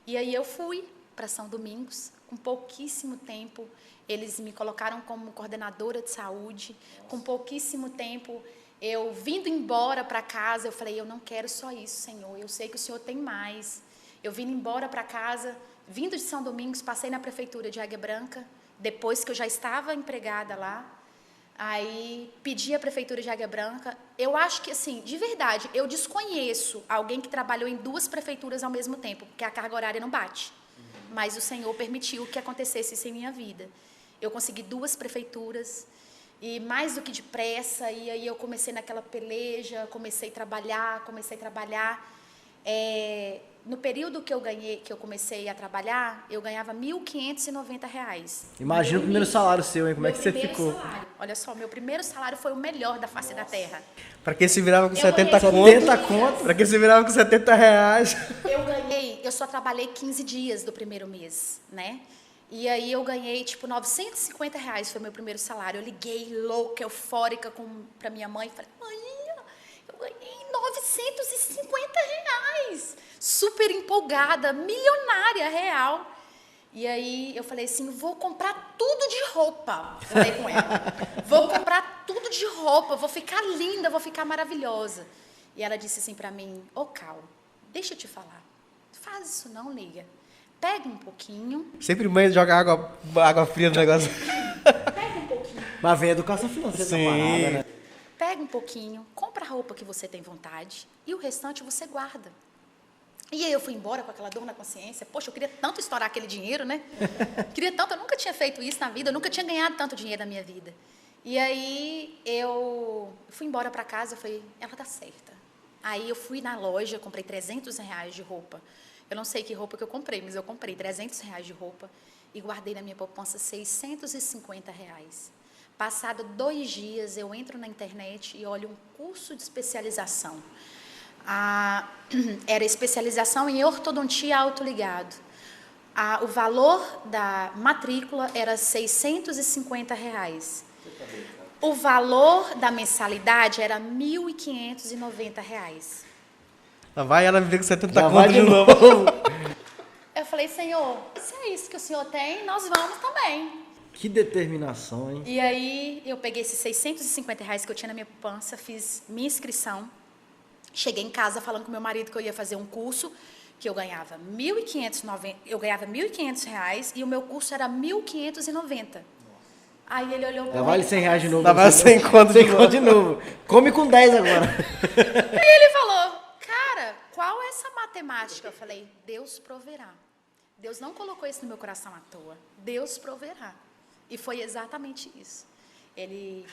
[SPEAKER 3] E aí eu fui para São Domingos, com pouquíssimo tempo. Eles me colocaram como coordenadora de saúde. Com pouquíssimo tempo, eu vindo embora para casa, eu falei, eu não quero só isso, Senhor. Eu sei que o Senhor tem mais. Eu vindo embora para casa, vindo de São Domingos, passei na prefeitura de Águia Branca, depois que eu já estava empregada lá. Aí pedi à prefeitura de Águia Branca. Eu acho que, assim, de verdade, eu desconheço alguém que trabalhou em 2 prefeituras ao mesmo tempo, porque a carga horária não bate. Mas o Senhor permitiu que acontecesse isso em minha vida. Eu consegui 2 prefeituras, e mais do que depressa, e aí eu comecei naquela peleja, comecei a trabalhar. No período que eu comecei a trabalhar, eu ganhava R$ 1.590.
[SPEAKER 2] Imagina o primeiro salário seu, hein? Como é que você ficou?
[SPEAKER 3] Salário. Olha só, meu primeiro salário foi o melhor da face da terra.
[SPEAKER 1] Pra quem se virava com
[SPEAKER 3] Eu
[SPEAKER 1] 70
[SPEAKER 3] ganhei
[SPEAKER 1] conto. Pra quem se virava com 70 reais.
[SPEAKER 3] Eu só trabalhei 15 dias do primeiro mês, né? E aí eu ganhei, tipo, R$ 950 foi meu primeiro salário. Eu liguei louca, eufórica pra minha mãe e falei, mãe, eu ganhei R$ 950. Super empolgada, milionária, real. E aí eu falei assim, vou comprar tudo de roupa. Falei com ela, vou comprar tudo de roupa, vou ficar linda, vou ficar maravilhosa. E ela disse assim pra mim, Cal, deixa eu te falar, faz isso não, nega. Pega um pouquinho.
[SPEAKER 1] Sempre mãe joga água fria no negócio.
[SPEAKER 3] Pega um pouquinho.
[SPEAKER 2] Mas vem a educação financeira da parada, né?
[SPEAKER 3] Pega um pouquinho, compra a roupa que você tem vontade e o restante você guarda. E aí eu fui embora com aquela dor na consciência. Poxa, eu queria tanto estourar aquele dinheiro, né? Queria tanto, eu nunca tinha feito isso na vida, eu nunca tinha ganhado tanto dinheiro na minha vida. E aí eu fui embora para casa, eu falei, ela tá certa. Aí eu fui na loja, comprei R$ 300 de roupa. Eu não sei que roupa que eu comprei, mas eu comprei R$ 300 de roupa e guardei na minha poupança R$ 650. Passado 2 dias, eu entro na internet e olho um curso de especialização. Era especialização em ortodontia autoligado. O valor da matrícula era R$ 650. O valor da mensalidade era R$ 1.590.
[SPEAKER 1] Lá vai ela viver com 70
[SPEAKER 2] Já
[SPEAKER 1] conto
[SPEAKER 2] vai
[SPEAKER 1] de
[SPEAKER 2] de
[SPEAKER 1] novo.
[SPEAKER 3] Eu falei, Senhor, se é isso que o Senhor tem, nós vamos também.
[SPEAKER 2] Que determinação, hein?
[SPEAKER 3] E aí eu peguei esses R$ 650 que eu tinha na minha poupança, fiz minha inscrição, cheguei em casa falando com meu marido que eu ia fazer um curso, que eu ganhava R$ 1.500 e o meu curso era R$ 1.590. Aí ele olhou para mim.
[SPEAKER 2] Já vale R$ 100 de novo.
[SPEAKER 1] Dava 100 conto
[SPEAKER 2] de novo. Come com 10 agora.
[SPEAKER 3] Aí ele falou, cara, qual é essa matemática? Eu falei, Deus proverá. Deus não colocou isso no meu coração à toa. Deus proverá. E foi exatamente isso. Ele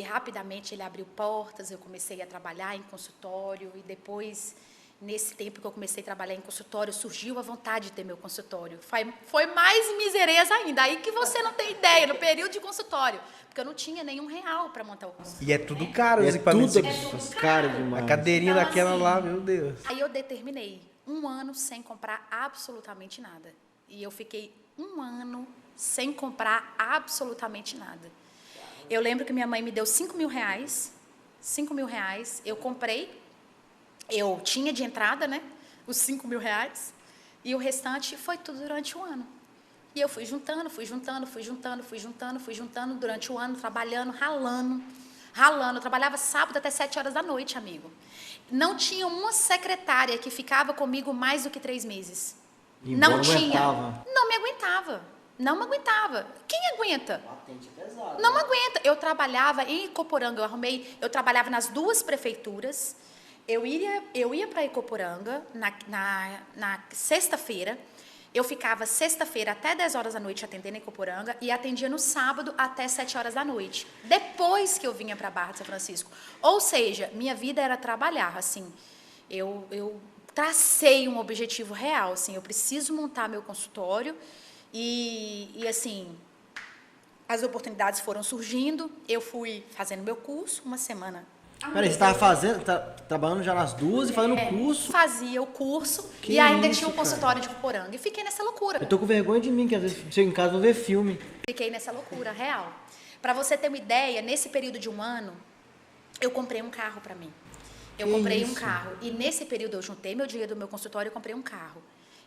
[SPEAKER 3] rapidamente abriu portas, eu comecei a trabalhar em consultório e depois, nesse tempo que eu comecei a trabalhar em consultório, surgiu a vontade de ter meu consultório. Foi mais misereza ainda, aí que você não tem ideia, no período de consultório, porque eu não tinha nenhum real para montar o consultório.
[SPEAKER 1] E é tudo caro, os equipamentos.
[SPEAKER 2] Tudo caro demais.
[SPEAKER 1] A cadeirinha
[SPEAKER 3] Então,
[SPEAKER 1] daquela
[SPEAKER 3] assim,
[SPEAKER 1] lá, meu Deus.
[SPEAKER 3] Aí eu determinei 1 ano sem comprar absolutamente nada. E eu fiquei 1 ano sem comprar absolutamente nada. Eu lembro que minha mãe me deu R$ 5.000, eu comprei, eu tinha de entrada, né, os R$ 5.000, e o restante foi tudo durante o ano. E eu fui juntando durante o ano, trabalhando, ralando. Eu trabalhava sábado até 7 horas da noite, amigo. Não tinha uma secretária que ficava comigo mais do que 3 meses. Não tinha. Não me aguentava. Quem aguenta? Não aguenta. Eu trabalhava em Icoporanga, eu trabalhava nas 2 prefeituras. Eu ia para Icoporanga na sexta-feira. Eu ficava sexta-feira até 10 horas da noite atendendo em Icoporanga e atendia no sábado até 7 horas da noite. Depois que eu vinha para a Barra de São Francisco. Ou seja, minha vida era trabalhar, assim. Eu tracei um objetivo real, assim, eu preciso montar meu consultório e assim, as oportunidades foram surgindo, eu fui fazendo meu curso, uma semana
[SPEAKER 2] Peraí, você tava fazendo, trabalhando já nas duas e fazendo o curso?
[SPEAKER 3] Fazia o curso
[SPEAKER 2] Que
[SPEAKER 3] e ainda
[SPEAKER 2] isso,
[SPEAKER 3] tinha o consultório de Cuporanga. E fiquei nessa loucura.
[SPEAKER 2] Eu tô com vergonha de mim, que às vezes chego em casa e vou ver filme.
[SPEAKER 3] Fiquei nessa loucura, real. Para você ter uma ideia, nesse período de um ano, eu comprei um carro para mim. Eu
[SPEAKER 2] Que
[SPEAKER 3] comprei um
[SPEAKER 2] isso?
[SPEAKER 3] carro. E nesse período, eu juntei meu dinheiro do meu consultório e comprei um carro.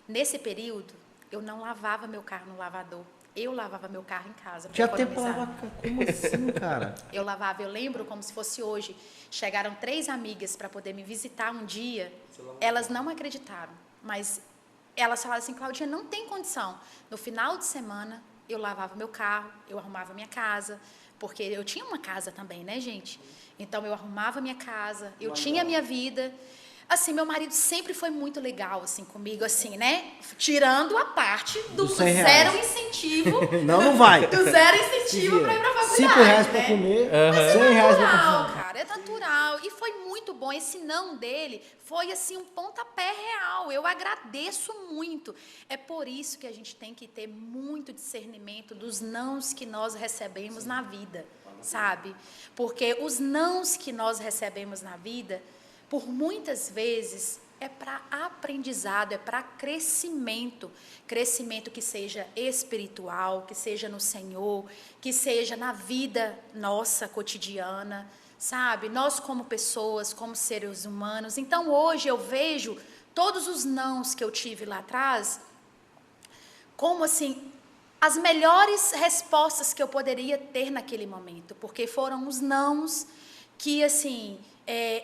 [SPEAKER 3] Nesse período, eu não lavava meu carro no lavador. Eu lavava meu carro em casa.
[SPEAKER 2] Tinha
[SPEAKER 3] pra
[SPEAKER 2] tempo pra
[SPEAKER 3] economizar.
[SPEAKER 2] lavar. Como assim, cara?
[SPEAKER 3] Eu lavava, eu lembro como se fosse hoje. Chegaram 3 amigas para poder me visitar um dia. Elas não acreditaram, mas elas falaram assim, Claudinha, não tem condição. No final de semana, eu lavava meu carro, eu arrumava minha casa, porque eu tinha uma casa também, né, gente? Então, eu arrumava minha casa, eu tinha minha vida. Assim, meu marido sempre foi muito legal, assim, comigo, assim, né? Tirando a parte do
[SPEAKER 2] Dos R$100.
[SPEAKER 3] zero incentivo.
[SPEAKER 2] Não vai.
[SPEAKER 3] Do zero incentivo para ir pra faculdade,
[SPEAKER 2] R$5 pra
[SPEAKER 3] né?
[SPEAKER 2] comer,
[SPEAKER 3] Mas é
[SPEAKER 2] R$100 pra
[SPEAKER 3] natural,
[SPEAKER 2] comer.
[SPEAKER 3] cara, é natural. E foi muito bom. Esse não dele foi, assim, um pontapé real. Eu agradeço muito. É por isso que a gente tem que ter muito discernimento dos nãos que nós recebemos na vida, sabe? Porque os nãos que nós recebemos na vida, por muitas vezes, é para aprendizado, é para crescimento. Crescimento que seja espiritual, que seja no Senhor, que seja na vida nossa cotidiana, sabe? Nós como pessoas, como seres humanos. Então, hoje eu vejo todos os nãos que eu tive lá atrás como, assim, as melhores respostas que eu poderia ter naquele momento. Porque foram os nãos que, assim...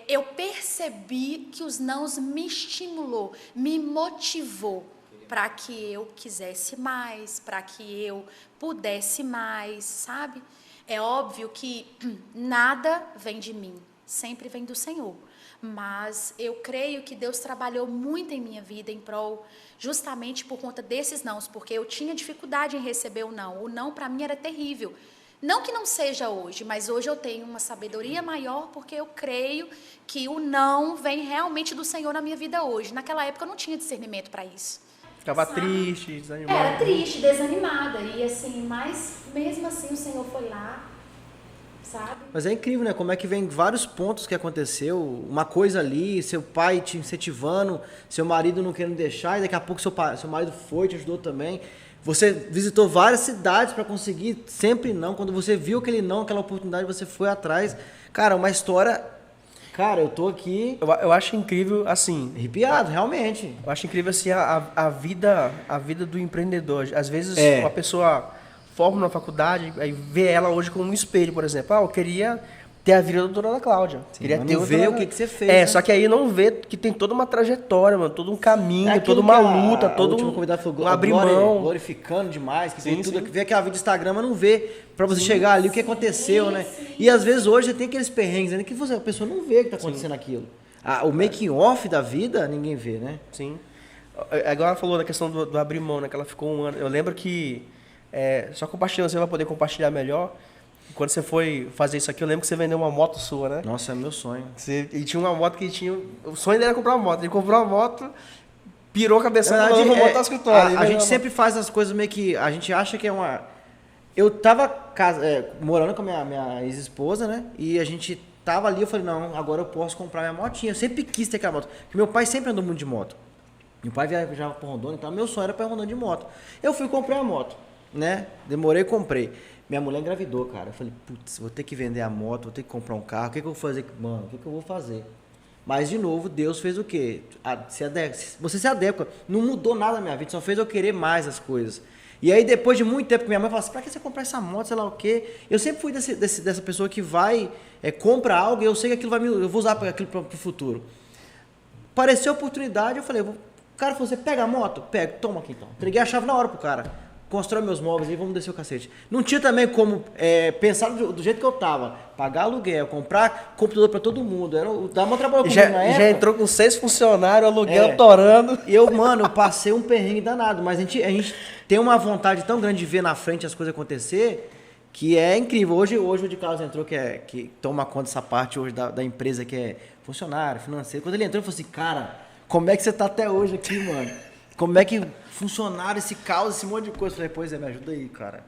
[SPEAKER 3] eu percebi que os nãos me estimulou, me motivou para que eu quisesse mais, para que eu pudesse mais, sabe? É óbvio que nada vem de mim, sempre vem do Senhor. Mas eu creio que Deus trabalhou muito em minha vida em prol, justamente por conta desses nãos, porque eu tinha dificuldade em receber o não. O não para mim era terrível. Não que não seja hoje, mas hoje eu tenho uma sabedoria maior porque eu creio que o não vem realmente do Senhor na minha vida hoje. Naquela época eu não tinha discernimento para isso.
[SPEAKER 1] Ficava
[SPEAKER 3] Sabe?
[SPEAKER 1] triste, desanimado.
[SPEAKER 3] Era triste, desanimada. E assim, mas mesmo assim o Senhor foi lá, sabe?
[SPEAKER 2] Mas é incrível, né? Como é que vem vários pontos que aconteceu. Uma coisa ali, seu pai te incentivando, seu marido não querendo deixar, e daqui a pouco seu marido foi, te ajudou também. Você visitou várias cidades para conseguir sempre não. Quando você viu aquele não, aquela oportunidade, você foi atrás. Cara, uma história... Cara, eu tô aqui...
[SPEAKER 1] Eu acho incrível, assim...
[SPEAKER 2] arrepiado, realmente.
[SPEAKER 1] Eu acho incrível, assim, a vida do empreendedor. Às vezes,
[SPEAKER 2] É.
[SPEAKER 1] uma pessoa forma na faculdade, aí vê ela hoje como um espelho, por exemplo. Eu queria ter a vida da doutora Ana Cláudia.
[SPEAKER 2] Sim,
[SPEAKER 1] Queria
[SPEAKER 2] mas
[SPEAKER 1] ter
[SPEAKER 2] não
[SPEAKER 1] o
[SPEAKER 2] vê
[SPEAKER 1] doutora-
[SPEAKER 2] o que você fez,
[SPEAKER 1] É,
[SPEAKER 2] né?
[SPEAKER 1] só que aí não vê que tem toda uma trajetória, mano, todo um caminho,
[SPEAKER 2] aquilo
[SPEAKER 1] toda uma
[SPEAKER 2] que
[SPEAKER 1] luta,
[SPEAKER 2] a
[SPEAKER 1] todo
[SPEAKER 2] última convidada falou,
[SPEAKER 1] um abrir mão.
[SPEAKER 2] glorificando demais, que
[SPEAKER 1] Sim,
[SPEAKER 2] vê tudo,
[SPEAKER 1] sim.
[SPEAKER 2] que vê aquela vida do Instagram, mas não vê pra você chegar ali o que aconteceu, né? E às vezes hoje tem aqueles perrengues ainda que a pessoa não vê que tá acontecendo aquilo. O making off da vida, ninguém vê, né?
[SPEAKER 1] Sim. Agora ela falou da questão do abrir mão, né? Que ela ficou um ano. Eu lembro que, só compartilhando, você vai poder compartilhar melhor. Quando você foi fazer isso aqui, eu lembro que você vendeu uma moto sua, né?
[SPEAKER 2] Nossa, é meu sonho.
[SPEAKER 1] E tinha uma moto que tinha... O sonho dele era comprar uma moto. Ele comprou uma moto, pirou a cabeça e
[SPEAKER 2] Na
[SPEAKER 1] falou,
[SPEAKER 2] verdade,
[SPEAKER 1] vou montar o escritório.
[SPEAKER 2] a gente sempre faz as coisas meio que... A gente acha que é uma... Eu tava morando com a minha ex-esposa, né? E a gente tava ali, eu falei, não, agora eu posso comprar minha motinha. Eu sempre quis ter aquela moto. Porque meu pai sempre andou muito de moto. Meu pai viajava por Rondônia, então meu sonho era para Rondônia de moto. Eu fui comprar a moto, né? Demorei, comprei. Minha mulher engravidou, cara. Eu falei, putz, vou ter que vender a moto, vou ter que comprar um carro. O que eu vou fazer? Mano, o que eu vou fazer? Mas, de novo, Deus fez o quê? Você se adequa. Não mudou nada na minha vida, só fez eu querer mais as coisas. E aí, depois de muito tempo, que minha mãe falou assim, pra que você comprar essa moto, sei lá o quê? Eu sempre fui dessa pessoa que vai, compra algo e eu sei que aquilo eu vou usar aquilo pro futuro. Apareceu a oportunidade, eu falei, o cara falou, você pega a moto? Pega, toma aqui então. Entreguei a chave na hora pro cara. Constrói meus móveis aí, vamos descer o cacete. Não tinha também como pensar do jeito que eu tava. Pagar aluguel, comprar computador pra todo mundo. O Dama trabalhou comigo na época.
[SPEAKER 1] Já entrou com 6 funcionários, aluguel torando.
[SPEAKER 2] E eu, mano, eu passei um perrengue danado. Mas a gente tem uma vontade tão grande de ver na frente as coisas acontecer que é incrível. Hoje o de Carlos entrou, que toma conta dessa parte hoje da empresa, que é funcionário, financeiro. Quando ele entrou, eu falei assim, cara, como é que você tá até hoje aqui, mano? Como é que funcionário, esse caos, esse monte de coisa. Eu falei, pois é, me ajuda aí, cara.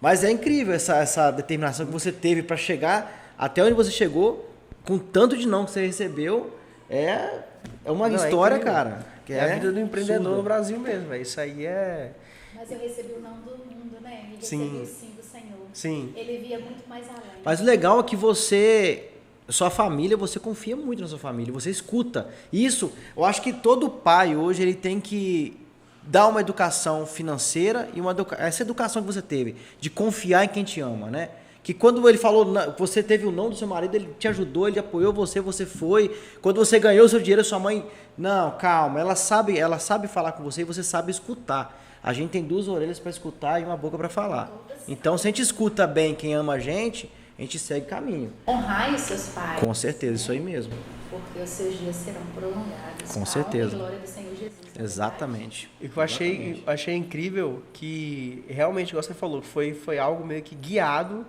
[SPEAKER 2] Mas é incrível essa determinação que você teve para chegar até onde você chegou, com tanto de não que você recebeu, é uma
[SPEAKER 1] Não,
[SPEAKER 2] história,
[SPEAKER 1] incrível.
[SPEAKER 2] cara. Que
[SPEAKER 1] É a vida do empreendedor
[SPEAKER 2] absurda.
[SPEAKER 1] no Brasil mesmo, velho. Isso aí é...
[SPEAKER 3] Mas eu recebi o não do mundo, né? E
[SPEAKER 1] Sim.
[SPEAKER 3] recebi o sim do Senhor.
[SPEAKER 1] Sim.
[SPEAKER 3] Ele via muito mais além.
[SPEAKER 2] Mas o legal é que sua família, você confia muito na sua família, você escuta. Isso, eu acho que todo pai hoje, ele tem que dar uma educação financeira e essa educação que você teve, de confiar em quem te ama, né? Que quando ele falou, você teve o não do seu marido, ele te ajudou, ele apoiou você foi. Quando você ganhou o seu dinheiro, sua mãe, não, calma, ela sabe falar com você e você sabe escutar. A gente tem 2 orelhas para escutar e uma boca para falar. Então, se a gente escuta bem quem ama a gente segue caminho.
[SPEAKER 3] Honrai os seus pais.
[SPEAKER 2] Com certeza, isso aí mesmo.
[SPEAKER 3] Porque os seus dias serão prolongados.
[SPEAKER 2] Com
[SPEAKER 3] A
[SPEAKER 2] certeza.
[SPEAKER 3] honra e glória do Senhor Jesus.
[SPEAKER 2] Exatamente.
[SPEAKER 1] E o que eu achei incrível que realmente, igual você falou, foi algo meio que guiado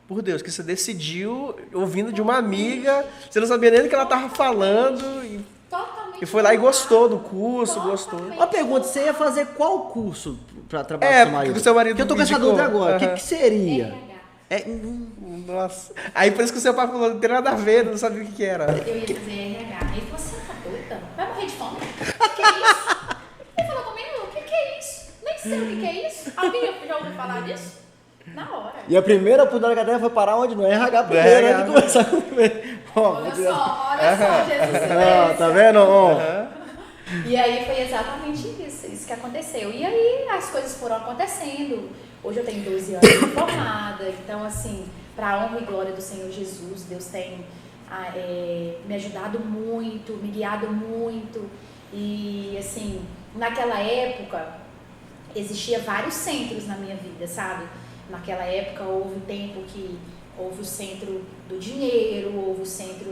[SPEAKER 1] por Deus, que você decidiu ouvindo de uma amiga, você não sabia nem do que ela estava falando,
[SPEAKER 3] Totalmente.
[SPEAKER 1] e foi lá e gostou do curso,
[SPEAKER 3] Totalmente.
[SPEAKER 1] gostou.
[SPEAKER 2] Uma pergunta, você ia fazer qual curso para trabalhar com seu marido?
[SPEAKER 1] porque o seu marido
[SPEAKER 2] Porque eu tô com essa
[SPEAKER 1] indicou.
[SPEAKER 2] dúvida agora. O
[SPEAKER 1] Aham.
[SPEAKER 2] que seria?
[SPEAKER 3] RH.
[SPEAKER 1] Nossa. Aí por isso que o seu pai falou, não tem nada a ver, não sabia o que era.
[SPEAKER 3] Eu ia fazer RH. Ele falou, você tá doida? Vai morrer de fome? O que é isso? Ele falou comigo, o que é isso? Nem sei o que é isso. Alguém já ouviu falar disso? Na hora.
[SPEAKER 2] E a primeira oportunidade que ela foi parar onde? No RH primeiro,
[SPEAKER 1] RH.
[SPEAKER 2] antes de começar com ele.
[SPEAKER 3] Olha só, Jesus.
[SPEAKER 2] Ah, tá vendo? Ó.
[SPEAKER 3] E aí foi exatamente isso que aconteceu. E aí as coisas foram acontecendo. Hoje eu tenho 12 anos de formada, então assim, para a honra e glória do Senhor Jesus, Deus tem me ajudado muito, me guiado muito. E assim, naquela época, existia vários centros na minha vida, sabe? Naquela época houve um tempo que houve o centro do dinheiro, houve o centro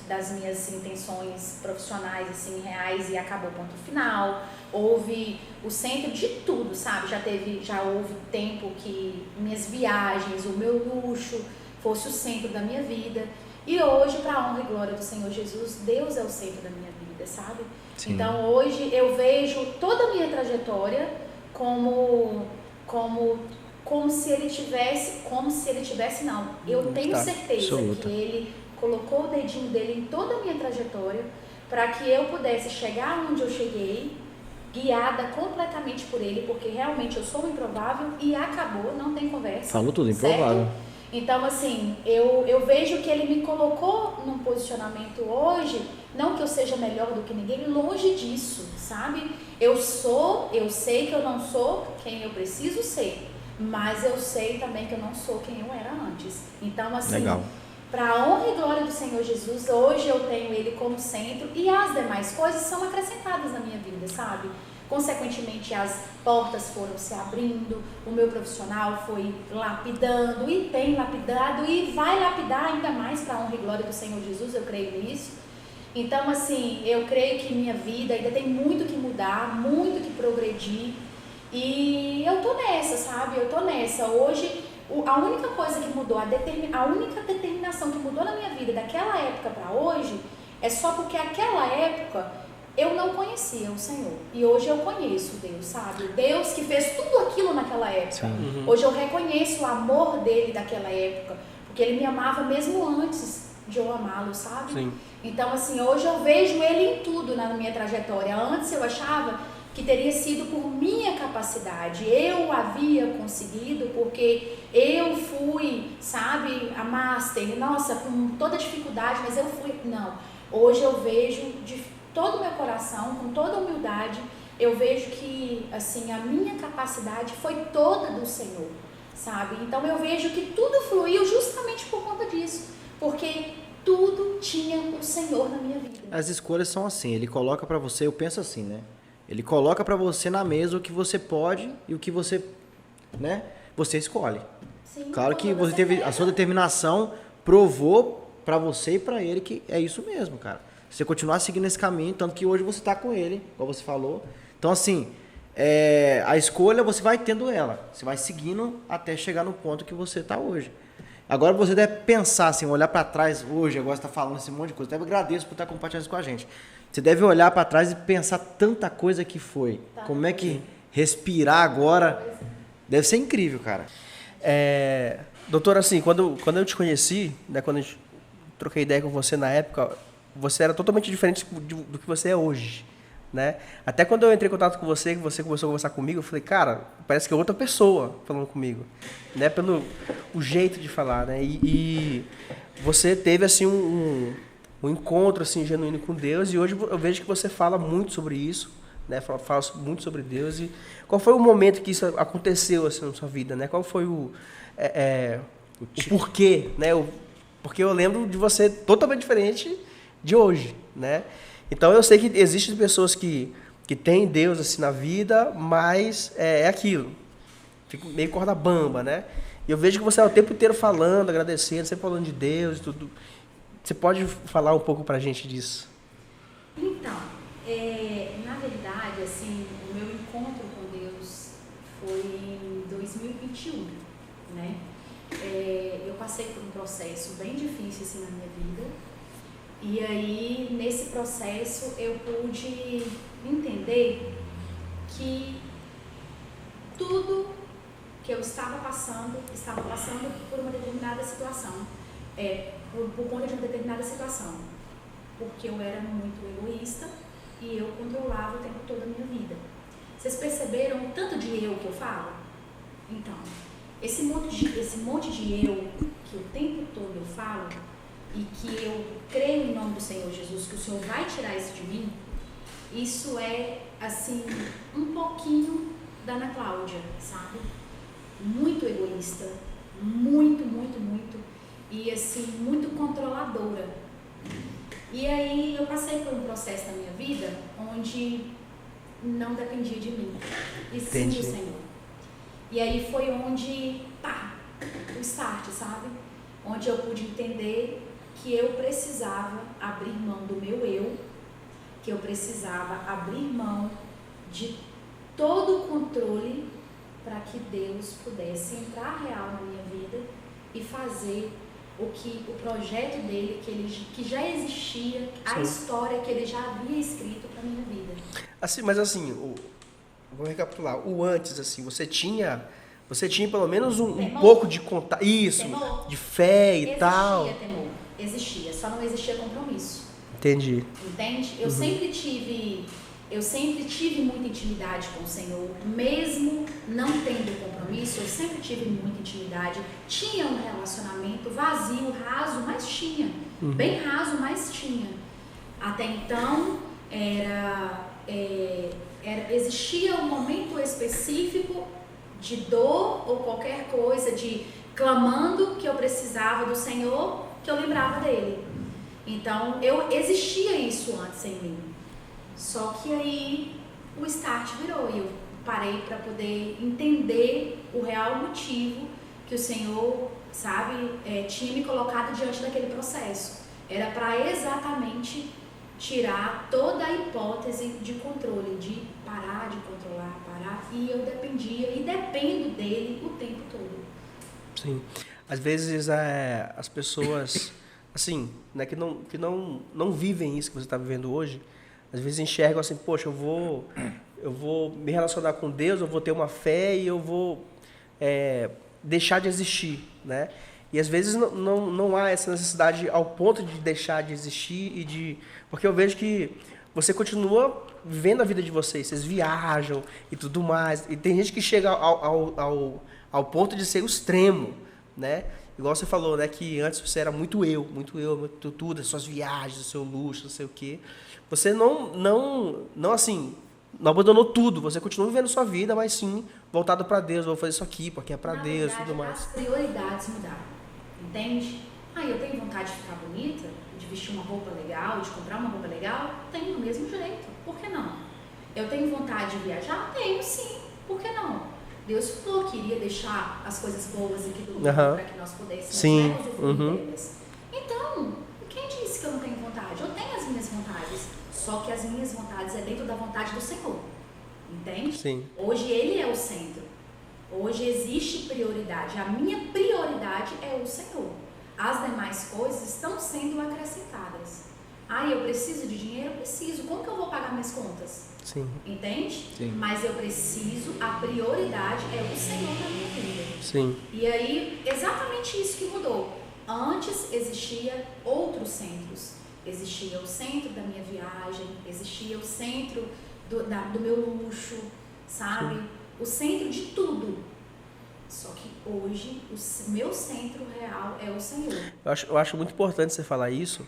[SPEAKER 3] das minhas intenções profissionais, assim, reais, e acabou ponto final. Houve o centro de tudo, sabe? Já houve tempo que minhas viagens, o meu luxo fosse o centro da minha vida. E hoje, para a honra e glória do Senhor Jesus, Deus é o centro da minha vida, sabe?
[SPEAKER 2] Sim.
[SPEAKER 3] Então hoje eu vejo toda a minha trajetória como se ele tivesse, não. Eu tenho
[SPEAKER 1] Tá,
[SPEAKER 3] certeza
[SPEAKER 2] absoluta.
[SPEAKER 3] que ele colocou o dedinho dele em toda a minha trajetória para que eu pudesse chegar onde eu cheguei, guiada completamente por ele, porque realmente eu sou um improvável e acabou, não tem conversa.
[SPEAKER 2] Falou tudo,
[SPEAKER 3] certo?
[SPEAKER 2] improvável.
[SPEAKER 3] Então, assim, eu vejo que ele me colocou num posicionamento hoje, não que eu seja melhor do que ninguém, longe disso, sabe? Eu sei que eu não sou quem eu preciso ser, mas eu sei também que eu não sou quem eu era antes. Então, assim, para a honra e glória do Senhor Jesus, hoje eu tenho ele como centro e as demais coisas são acrescentadas na minha vida, sabe? Consequentemente, as portas foram se abrindo, o meu profissional foi lapidando e tem lapidado e vai lapidar ainda mais para a honra e glória do Senhor Jesus, eu creio nisso. Então, assim, eu creio que minha vida ainda tem muito que mudar, muito que progredir e eu tô nessa, sabe? Eu tô nessa. Hoje, a única coisa que mudou, a única determinação que mudou na minha vida daquela época para hoje é só porque aquela época eu não conhecia o Senhor. E hoje eu conheço Deus, sabe? O Deus que fez tudo aquilo naquela época. Hoje eu reconheço o amor dele daquela época. Porque ele me amava mesmo antes de eu amá-lo, sabe?
[SPEAKER 1] Sim.
[SPEAKER 3] Então, assim, hoje eu vejo ele em tudo na minha trajetória. Antes eu achava que teria sido por minha capacidade. Eu havia conseguido porque eu fui, sabe, a master. Nossa, com toda dificuldade, mas eu fui. Não. Hoje eu vejo de todo o meu coração, com toda a humildade, eu vejo que, assim, a minha capacidade foi toda do Senhor, sabe? Então eu vejo que tudo fluiu justamente por conta disso, porque tudo tinha o Senhor na minha vida.
[SPEAKER 2] As escolhas são assim, ele coloca pra você, eu penso assim, né? Ele coloca pra você na mesa o que você pode e o que você, né? Você escolhe.
[SPEAKER 3] Sim,
[SPEAKER 2] Claro que
[SPEAKER 3] quando
[SPEAKER 2] você teve a sua determinação, provou pra você e pra ele que é isso mesmo, cara. Você continuar seguindo esse caminho, tanto que hoje você tá com ele, igual você falou. Então, assim, a escolha você vai tendo ela. Você vai seguindo até chegar no ponto que você tá hoje. Agora você deve pensar, assim, olhar pra trás hoje, agora você tá falando esse monte de coisa. Eu agradeço por estar compartilhando isso com a gente. Você deve olhar pra trás e pensar tanta coisa que foi.
[SPEAKER 3] Tá.
[SPEAKER 2] Como é que respirar agora deve ser incrível, cara.
[SPEAKER 1] Doutor, assim, quando eu te conheci, né, quando a gente troquei ideia com você na época, você era totalmente diferente do que você é hoje, né? Até quando eu entrei em contato com você, que você começou a conversar comigo, eu falei, cara, parece que é outra pessoa falando comigo, né? Pelo o jeito de falar, né? E você teve, assim, um encontro, assim, genuíno com Deus, e hoje eu vejo que você fala muito sobre isso, né? Fala muito sobre Deus. E qual foi o momento que isso aconteceu, assim, na sua vida, né? Qual foi o porquê, né? Porque eu lembro de você totalmente diferente de hoje, né? Então eu sei que existem pessoas que têm Deus assim na vida, mas é aquilo. Fica meio corda bamba, né? E eu vejo que você é o tempo inteiro falando, agradecendo, sempre falando de Deus e tudo. Você pode falar um pouco pra gente disso?
[SPEAKER 4] Então, na verdade, assim, o meu encontro com Deus foi em 2021, né? Eu passei por um processo bem difícil assim na minha vida, e aí nesse processo eu pude entender que tudo que eu estava passando por uma determinada situação, por conta de uma determinada situação, porque eu era muito egoísta e eu controlava o tempo todo a minha vida. Vocês perceberam o tanto de eu que eu falo? Então, esse monte de eu que o tempo todo eu falo e que eu creio em nome do Senhor Jesus que o Senhor vai tirar isso de mim, isso é, assim, um pouquinho da Ana Cláudia, sabe? Muito egoísta, muito, e assim, muito controladora. E aí eu passei por um processo na minha vida onde não dependia de mim, e sim do Senhor. E aí foi onde, o start, sabe? Onde eu pude entender que eu precisava abrir mão do meu eu, que eu precisava abrir mão de todo o controle para que Deus pudesse entrar real na minha vida e fazer o projeto dele, que já existia, a história que ele já havia escrito para minha vida.
[SPEAKER 1] Assim, mas assim, vou recapitular. O antes, assim, você tinha pelo menos um pouco de contato, isso, temor, de fé e tal.
[SPEAKER 4] Existia temor, existia, só não existia compromisso.
[SPEAKER 1] Entendi.
[SPEAKER 4] Entende? Eu sempre tive muita intimidade com o Senhor, mesmo não tendo compromisso, eu sempre tive muita intimidade. Tinha um relacionamento vazio, raso, mas tinha. Bem raso, mas tinha. Até então, existia um momento específico de dor ou qualquer coisa, de clamando que eu precisava do Senhor, que eu lembrava dele. Então, existia isso antes em mim. Só que aí o start virou e eu parei para poder entender o real motivo que o Senhor, sabe, tinha me colocado diante daquele processo. Era para exatamente tirar toda a hipótese de controle, de parar de controlar, e eu dependia e dependo dele o tempo todo.
[SPEAKER 1] Sim. Às vezes as pessoas, assim, né, que não vivem isso que você está vivendo hoje, às vezes enxergam assim, poxa, eu vou me relacionar com Deus, eu vou ter uma fé e eu vou deixar de existir, né? E às vezes não há essa necessidade ao ponto de deixar de existir porque eu vejo que você continua vivendo a vida de vocês viajam e tudo mais, e tem gente que chega ao ponto de ser o extremo, né? Igual você falou, né, que antes você era muito tudo, as suas viagens, o seu luxo, não sei o quê. Você não abandonou tudo, você continua vivendo sua vida, mas sim voltado para Deus, vou fazer isso aqui, porque é para Deus e tudo mais.
[SPEAKER 4] As prioridades mudaram, entende? Eu tenho vontade de ficar bonita, de vestir uma roupa legal, de comprar uma roupa legal, tenho do mesmo jeito, por que não? Eu tenho vontade de viajar? Tenho sim, por que não? Deus falou que iria deixar as coisas boas aqui do mundo para que nós pudéssemos usufruir delas. Então, quem disse que eu não tenho vontade? Eu tenho as minhas vontades, só que as minhas vontades é dentro da vontade do Senhor, entende?
[SPEAKER 1] Sim.
[SPEAKER 4] Hoje Ele é o centro, hoje existe prioridade, a minha prioridade é o Senhor. As demais coisas estão sendo acrescentadas. Eu preciso de dinheiro? Eu preciso. Como que eu vou pagar minhas contas?
[SPEAKER 1] Sim.
[SPEAKER 4] Entende?
[SPEAKER 2] Sim.
[SPEAKER 4] Mas eu preciso, a prioridade é o Senhor na minha vida.
[SPEAKER 1] Sim.
[SPEAKER 4] E aí, exatamente isso que mudou. Antes existia outros centros. Existia o centro da minha viagem, existia o centro do meu luxo, sabe? Sim. O centro de tudo. Só que hoje o meu centro real é o Senhor.
[SPEAKER 1] Eu acho muito importante você falar isso,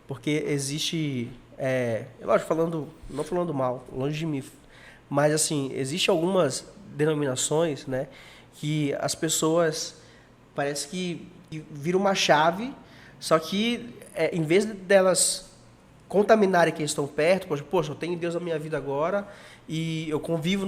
[SPEAKER 1] porque existe, lógico, não falando mal, longe de mim, mas assim, existe algumas denominações, né, que as pessoas parece que viram uma chave, só que em vez delas contaminarem quem estão perto, poxa, eu tenho Deus na minha vida agora e eu convivo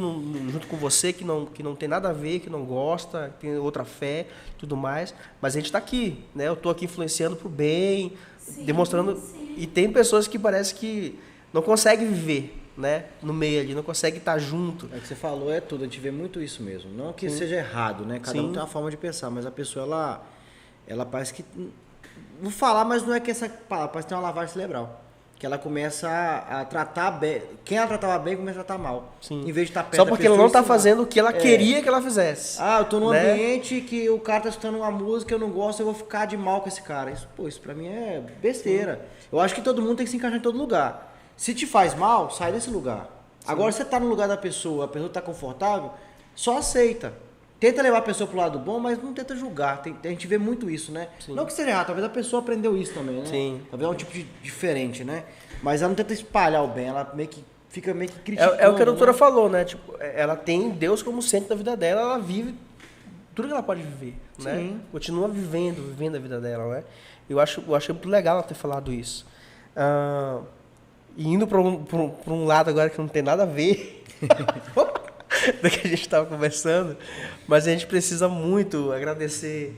[SPEAKER 1] junto com você que não tem nada a ver, que não gosta, que tem outra fé, tudo mais, mas a gente está aqui, né? Eu estou aqui influenciando para o bem, sim, demonstrando, sim. E tem pessoas que parece que não conseguem viver, né, no meio ali, não conseguem estar junto.
[SPEAKER 2] É o que você falou, é tudo, a gente vê muito isso mesmo, não que seja errado, né? Cada um tem uma forma de pensar, mas a pessoa ela parece que, vou falar, mas não é que essa palavra, parece ter uma lavagem cerebral. Que ela começa a tratar bem. Quem ela tratava bem começa a tratar mal.
[SPEAKER 1] Sim.
[SPEAKER 2] Em vez de estar perto
[SPEAKER 1] só porque ela não está fazendo o que ela queria que ela fizesse.
[SPEAKER 2] Eu tô num ambiente que o cara tá escutando uma música, eu não gosto, eu vou ficar de mal com esse cara. Isso pra mim é besteira. Sim. Eu acho que todo mundo tem que se encaixar em todo lugar. Se te faz mal, sai desse lugar. Sim. Agora, você tá no lugar da pessoa, a pessoa tá confortável, só aceita. Tenta levar a pessoa pro lado bom, mas não tenta julgar. A gente vê muito isso, né? Sim. Não que seja errado, talvez a pessoa aprendeu isso também, né?
[SPEAKER 1] Sim.
[SPEAKER 2] Talvez é um tipo de diferente, né? Mas ela não tenta espalhar o bem, ela fica meio que criticando.
[SPEAKER 1] É o que a doutora falou, né? Tipo, ela tem Deus como centro da vida dela, ela vive tudo que ela pode viver, sim, né? Continua vivendo a vida dela, né? Eu achei muito legal ela ter falado isso. E indo para um lado agora que não tem nada a ver do que a gente estava conversando, mas a gente precisa muito agradecer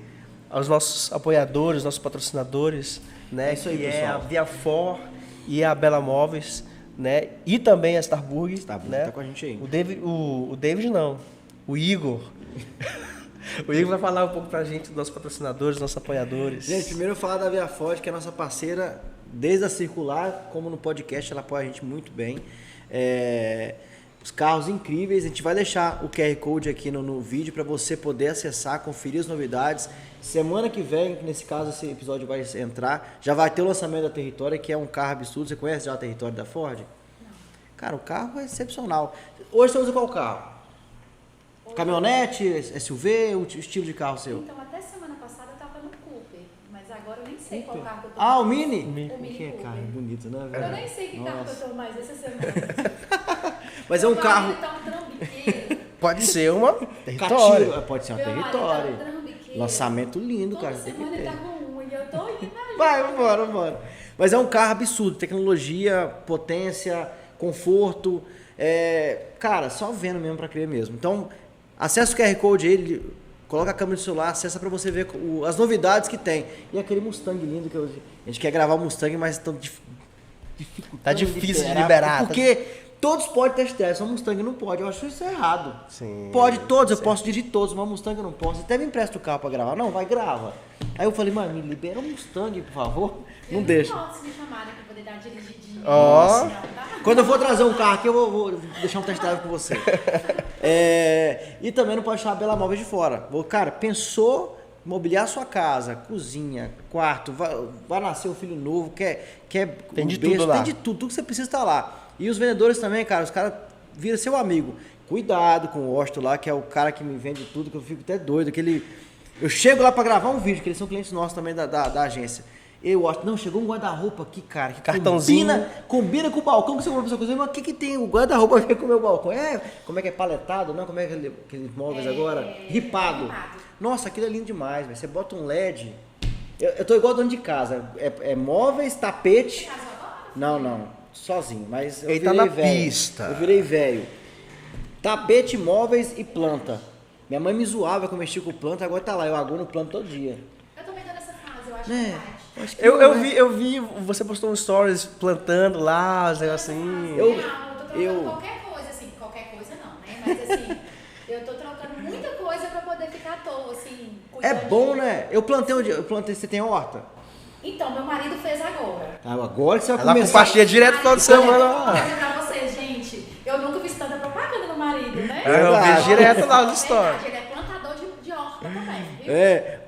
[SPEAKER 1] aos nossos apoiadores, nossos patrocinadores, né?
[SPEAKER 2] É isso aí,
[SPEAKER 1] que
[SPEAKER 2] pessoal.
[SPEAKER 1] É a Viafor e a Bela Móveis, né? E também a Starburg.
[SPEAKER 2] Starburg,
[SPEAKER 1] né?
[SPEAKER 2] tá com a gente aí.
[SPEAKER 1] O David não, o Igor. O Igor vai falar um pouco pra gente dos nossos patrocinadores, dos nossos apoiadores.
[SPEAKER 2] Gente, primeiro eu falar da Via Forte, que é a nossa parceira desde a Circular, como no podcast, ela apoia a gente muito bem. Os carros incríveis, a gente vai deixar o QR Code aqui no vídeo para você poder acessar, conferir as novidades. Semana que vem, nesse caso esse episódio vai entrar, já vai ter o lançamento da Territory, que é um carro absurdo. Você conhece já a Territory da Ford? Não. Cara, o carro é excepcional. Hoje você usa qual carro? Caminhonete, SUV, o estilo de carro seu?
[SPEAKER 4] Então, até semana passada eu tava no Cooper, mas agora eu nem sei qual carro que eu tô.
[SPEAKER 2] O Mini?
[SPEAKER 4] O Mini
[SPEAKER 2] que
[SPEAKER 4] Cooper.
[SPEAKER 2] carro bonito, né?
[SPEAKER 4] Eu nem sei que carro que eu tô mais essa semana.
[SPEAKER 2] Mas é um carro...
[SPEAKER 4] Tá um trambiqueiro.
[SPEAKER 1] Pode ser uma Territory.
[SPEAKER 2] Pode ser uma
[SPEAKER 4] Meu
[SPEAKER 2] Territory.
[SPEAKER 4] marido tá um trambiqueiro.
[SPEAKER 2] Lançamento lindo,
[SPEAKER 4] Toda
[SPEAKER 2] cara.
[SPEAKER 4] semana ele tá com um e eu tô indo ali.
[SPEAKER 2] Vai, vambora. Mas é um carro absurdo. Tecnologia, potência, conforto. Cara, só vendo mesmo pra crer mesmo. Então, acessa o QR Code aí, coloca a câmera do celular, acessa pra você ver as novidades que tem. E aquele Mustang lindo que a gente quer gravar o Mustang, mas estão dificultando.
[SPEAKER 1] Tá difícil de liberar.
[SPEAKER 2] Porque todos podem test drive, só Mustang não pode. Eu acho isso errado.
[SPEAKER 1] Sim,
[SPEAKER 2] pode todos, eu posso dirigir todos, mas Mustang eu não posso. Até me empresta o carro pra gravar. Não, vai, grava. Aí eu falei, mano, me libera um Mustang, por favor. Não deixa.
[SPEAKER 4] Eu não posso me chamar pra poder dar uma dirigidinha.
[SPEAKER 1] Ó.
[SPEAKER 2] Quando eu for trazer um carro aqui, eu vou deixar um test drive com você. E também não pode deixar a Bela Móveis de fora. Cara, pensou mobiliar sua casa, cozinha, quarto, vai nascer um filho novo, quer
[SPEAKER 1] tem de
[SPEAKER 2] berço,
[SPEAKER 1] tudo lá.
[SPEAKER 2] tem de tudo que você precisa estar lá. E os vendedores também, cara, os caras viram seu amigo. Cuidado com o Washington lá, que é o cara que me vende tudo, que eu fico até doido. Eu chego lá pra gravar um vídeo, que eles são clientes nossos também da agência. Eu acho, não, chegou um guarda-roupa aqui, cara, que
[SPEAKER 1] cartãozinho.
[SPEAKER 2] Combina com o balcão que você comprou pra sua cozinha, mas o que tem o guarda-roupa a ver com o meu balcão? Como é que é paletado, não? Como é que aqueles móveis agora? Ripado. Nossa, aquilo é lindo demais, velho. Você bota um LED. Eu tô igual dono de casa. É móveis, tapete. Não, sozinho, mas eu
[SPEAKER 1] Ele
[SPEAKER 2] virei
[SPEAKER 1] tá na
[SPEAKER 2] velho.
[SPEAKER 1] pista.
[SPEAKER 2] Eu virei velho. Tapete, móveis e planta. Minha mãe me zoava que eu mexia com planta, agora tá lá, eu aguo no planta todo dia.
[SPEAKER 4] Eu também tô nessa fase, eu acho verdade.
[SPEAKER 2] Acho que
[SPEAKER 1] Eu vi, você postou um stories plantando lá, os negocinhos.
[SPEAKER 4] Eu tô trocando qualquer coisa, assim, qualquer coisa não, né? Mas assim, eu tô trocando muita coisa pra poder ficar à toa, assim.
[SPEAKER 2] É bom, né? Eu plantei, você tem horta?
[SPEAKER 4] Então, meu marido fez agora.
[SPEAKER 2] Agora que você vai
[SPEAKER 1] Ela
[SPEAKER 2] começar.
[SPEAKER 1] compartilha direto no final de semana.
[SPEAKER 4] Eu vou dizer pra vocês, gente, eu nunca fiz tanta propaganda no marido, né?
[SPEAKER 1] Eu vejo direto lá no story.
[SPEAKER 4] Ele é plantador de horta também, viu?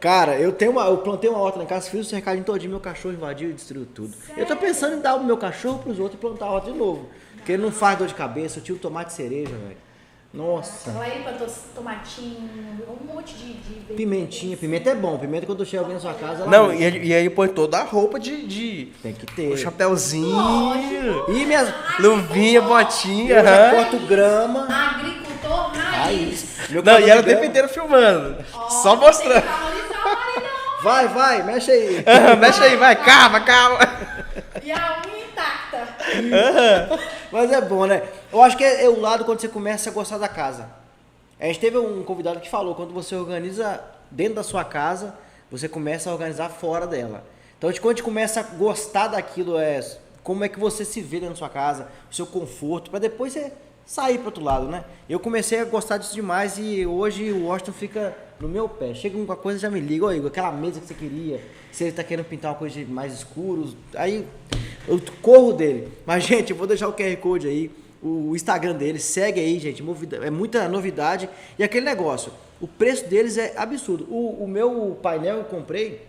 [SPEAKER 2] Cara, eu plantei uma horta lá em casa, fiz o cercadinho todinho, meu cachorro invadiu e destruiu tudo.
[SPEAKER 4] Sério?
[SPEAKER 2] Eu tô pensando em dar o meu cachorro pros outros e plantar a horta de novo. Porque ele não faz dor de cabeça, eu tinha o tomate cereja, velho. Nossa.
[SPEAKER 4] Lá ele plantou tomatinho, um monte de
[SPEAKER 2] Pimentinha, pimenta é bom. Pimenta quando chega alguém na sua casa, ela
[SPEAKER 1] Não,
[SPEAKER 2] usa.
[SPEAKER 1] e aí põe toda a roupa de
[SPEAKER 2] Tem que ter.
[SPEAKER 1] o chapéuzinho,
[SPEAKER 2] E minhas...
[SPEAKER 1] luvinha, botinha.
[SPEAKER 2] Eu já
[SPEAKER 1] aham.
[SPEAKER 2] corto grama.
[SPEAKER 4] agricultor raiz.
[SPEAKER 2] Meu
[SPEAKER 1] Não,
[SPEAKER 2] cabelo
[SPEAKER 1] e ela o
[SPEAKER 2] de grama.
[SPEAKER 1] tempo inteiro filmando.
[SPEAKER 4] Ó,
[SPEAKER 1] Só
[SPEAKER 4] tem que
[SPEAKER 1] mostrando.
[SPEAKER 4] valorizar o maridão.
[SPEAKER 2] Vai, mexe aí.
[SPEAKER 1] Aham, mexe aí, vai, calma.
[SPEAKER 4] E a unha intacta.
[SPEAKER 2] Mas é bom, né? Eu acho que é o lado quando você começa a gostar da casa. A gente teve um convidado que falou, quando você organiza dentro da sua casa, você começa a organizar fora dela. Então, quando a gente começa a gostar daquilo, como é que você se vê dentro da sua casa, o seu conforto, para depois você sair para outro lado, né? Eu comecei a gostar disso demais e hoje o Washington fica no meu pé. Chega uma coisa já me liga, ô Igor, aquela mesa que você queria, se ele tá querendo pintar uma coisa de mais escuro, aí eu corro dele. Mas, gente, eu vou deixar o QR Code aí, o Instagram deles, segue aí, gente, é muita novidade. E aquele negócio, o preço deles é absurdo. O meu painel eu comprei,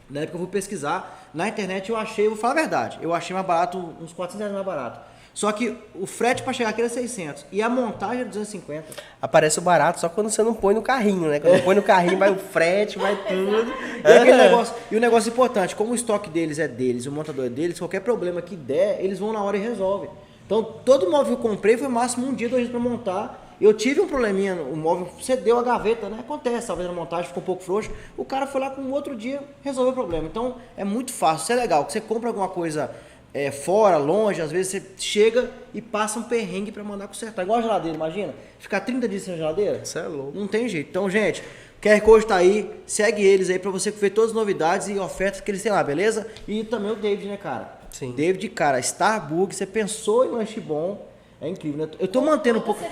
[SPEAKER 2] na época eu fui pesquisar, na internet eu achei, vou falar a verdade, eu achei mais barato, uns 400 reais mais barato. Só que o frete para chegar aqui era 600 e a montagem era 250.
[SPEAKER 1] Aparece o barato só quando você não põe no carrinho, né? Quando põe no carrinho, vai o frete, vai tudo.
[SPEAKER 2] E aquele negócio, e o negócio importante, como o estoque deles é deles, o montador é deles, qualquer problema que der, eles vão na hora e resolvem. Então, todo móvel que eu comprei foi máximo 1 dia, 2 dias para montar. Eu tive um probleminha, o móvel cedeu a gaveta, né? Acontece, talvez na montagem ficou um pouco frouxo. O cara foi lá com o outro dia, resolveu o problema. Então, é muito fácil, isso é legal. Que você compra alguma coisa fora, longe, às vezes você chega e passa um perrengue para mandar consertar. Igual a geladeira, imagina? Ficar 30 dias sem geladeira?
[SPEAKER 1] Isso é louco.
[SPEAKER 2] Não tem jeito. Então, gente, o QR Code tá aí, segue eles aí para você ver todas as novidades e ofertas que eles têm lá, beleza? E também o David, né, cara?
[SPEAKER 1] Sim.
[SPEAKER 2] David, cara, Starbucks, você pensou em lanche bom, é incrível, né? Eu tô mantendo um pouco.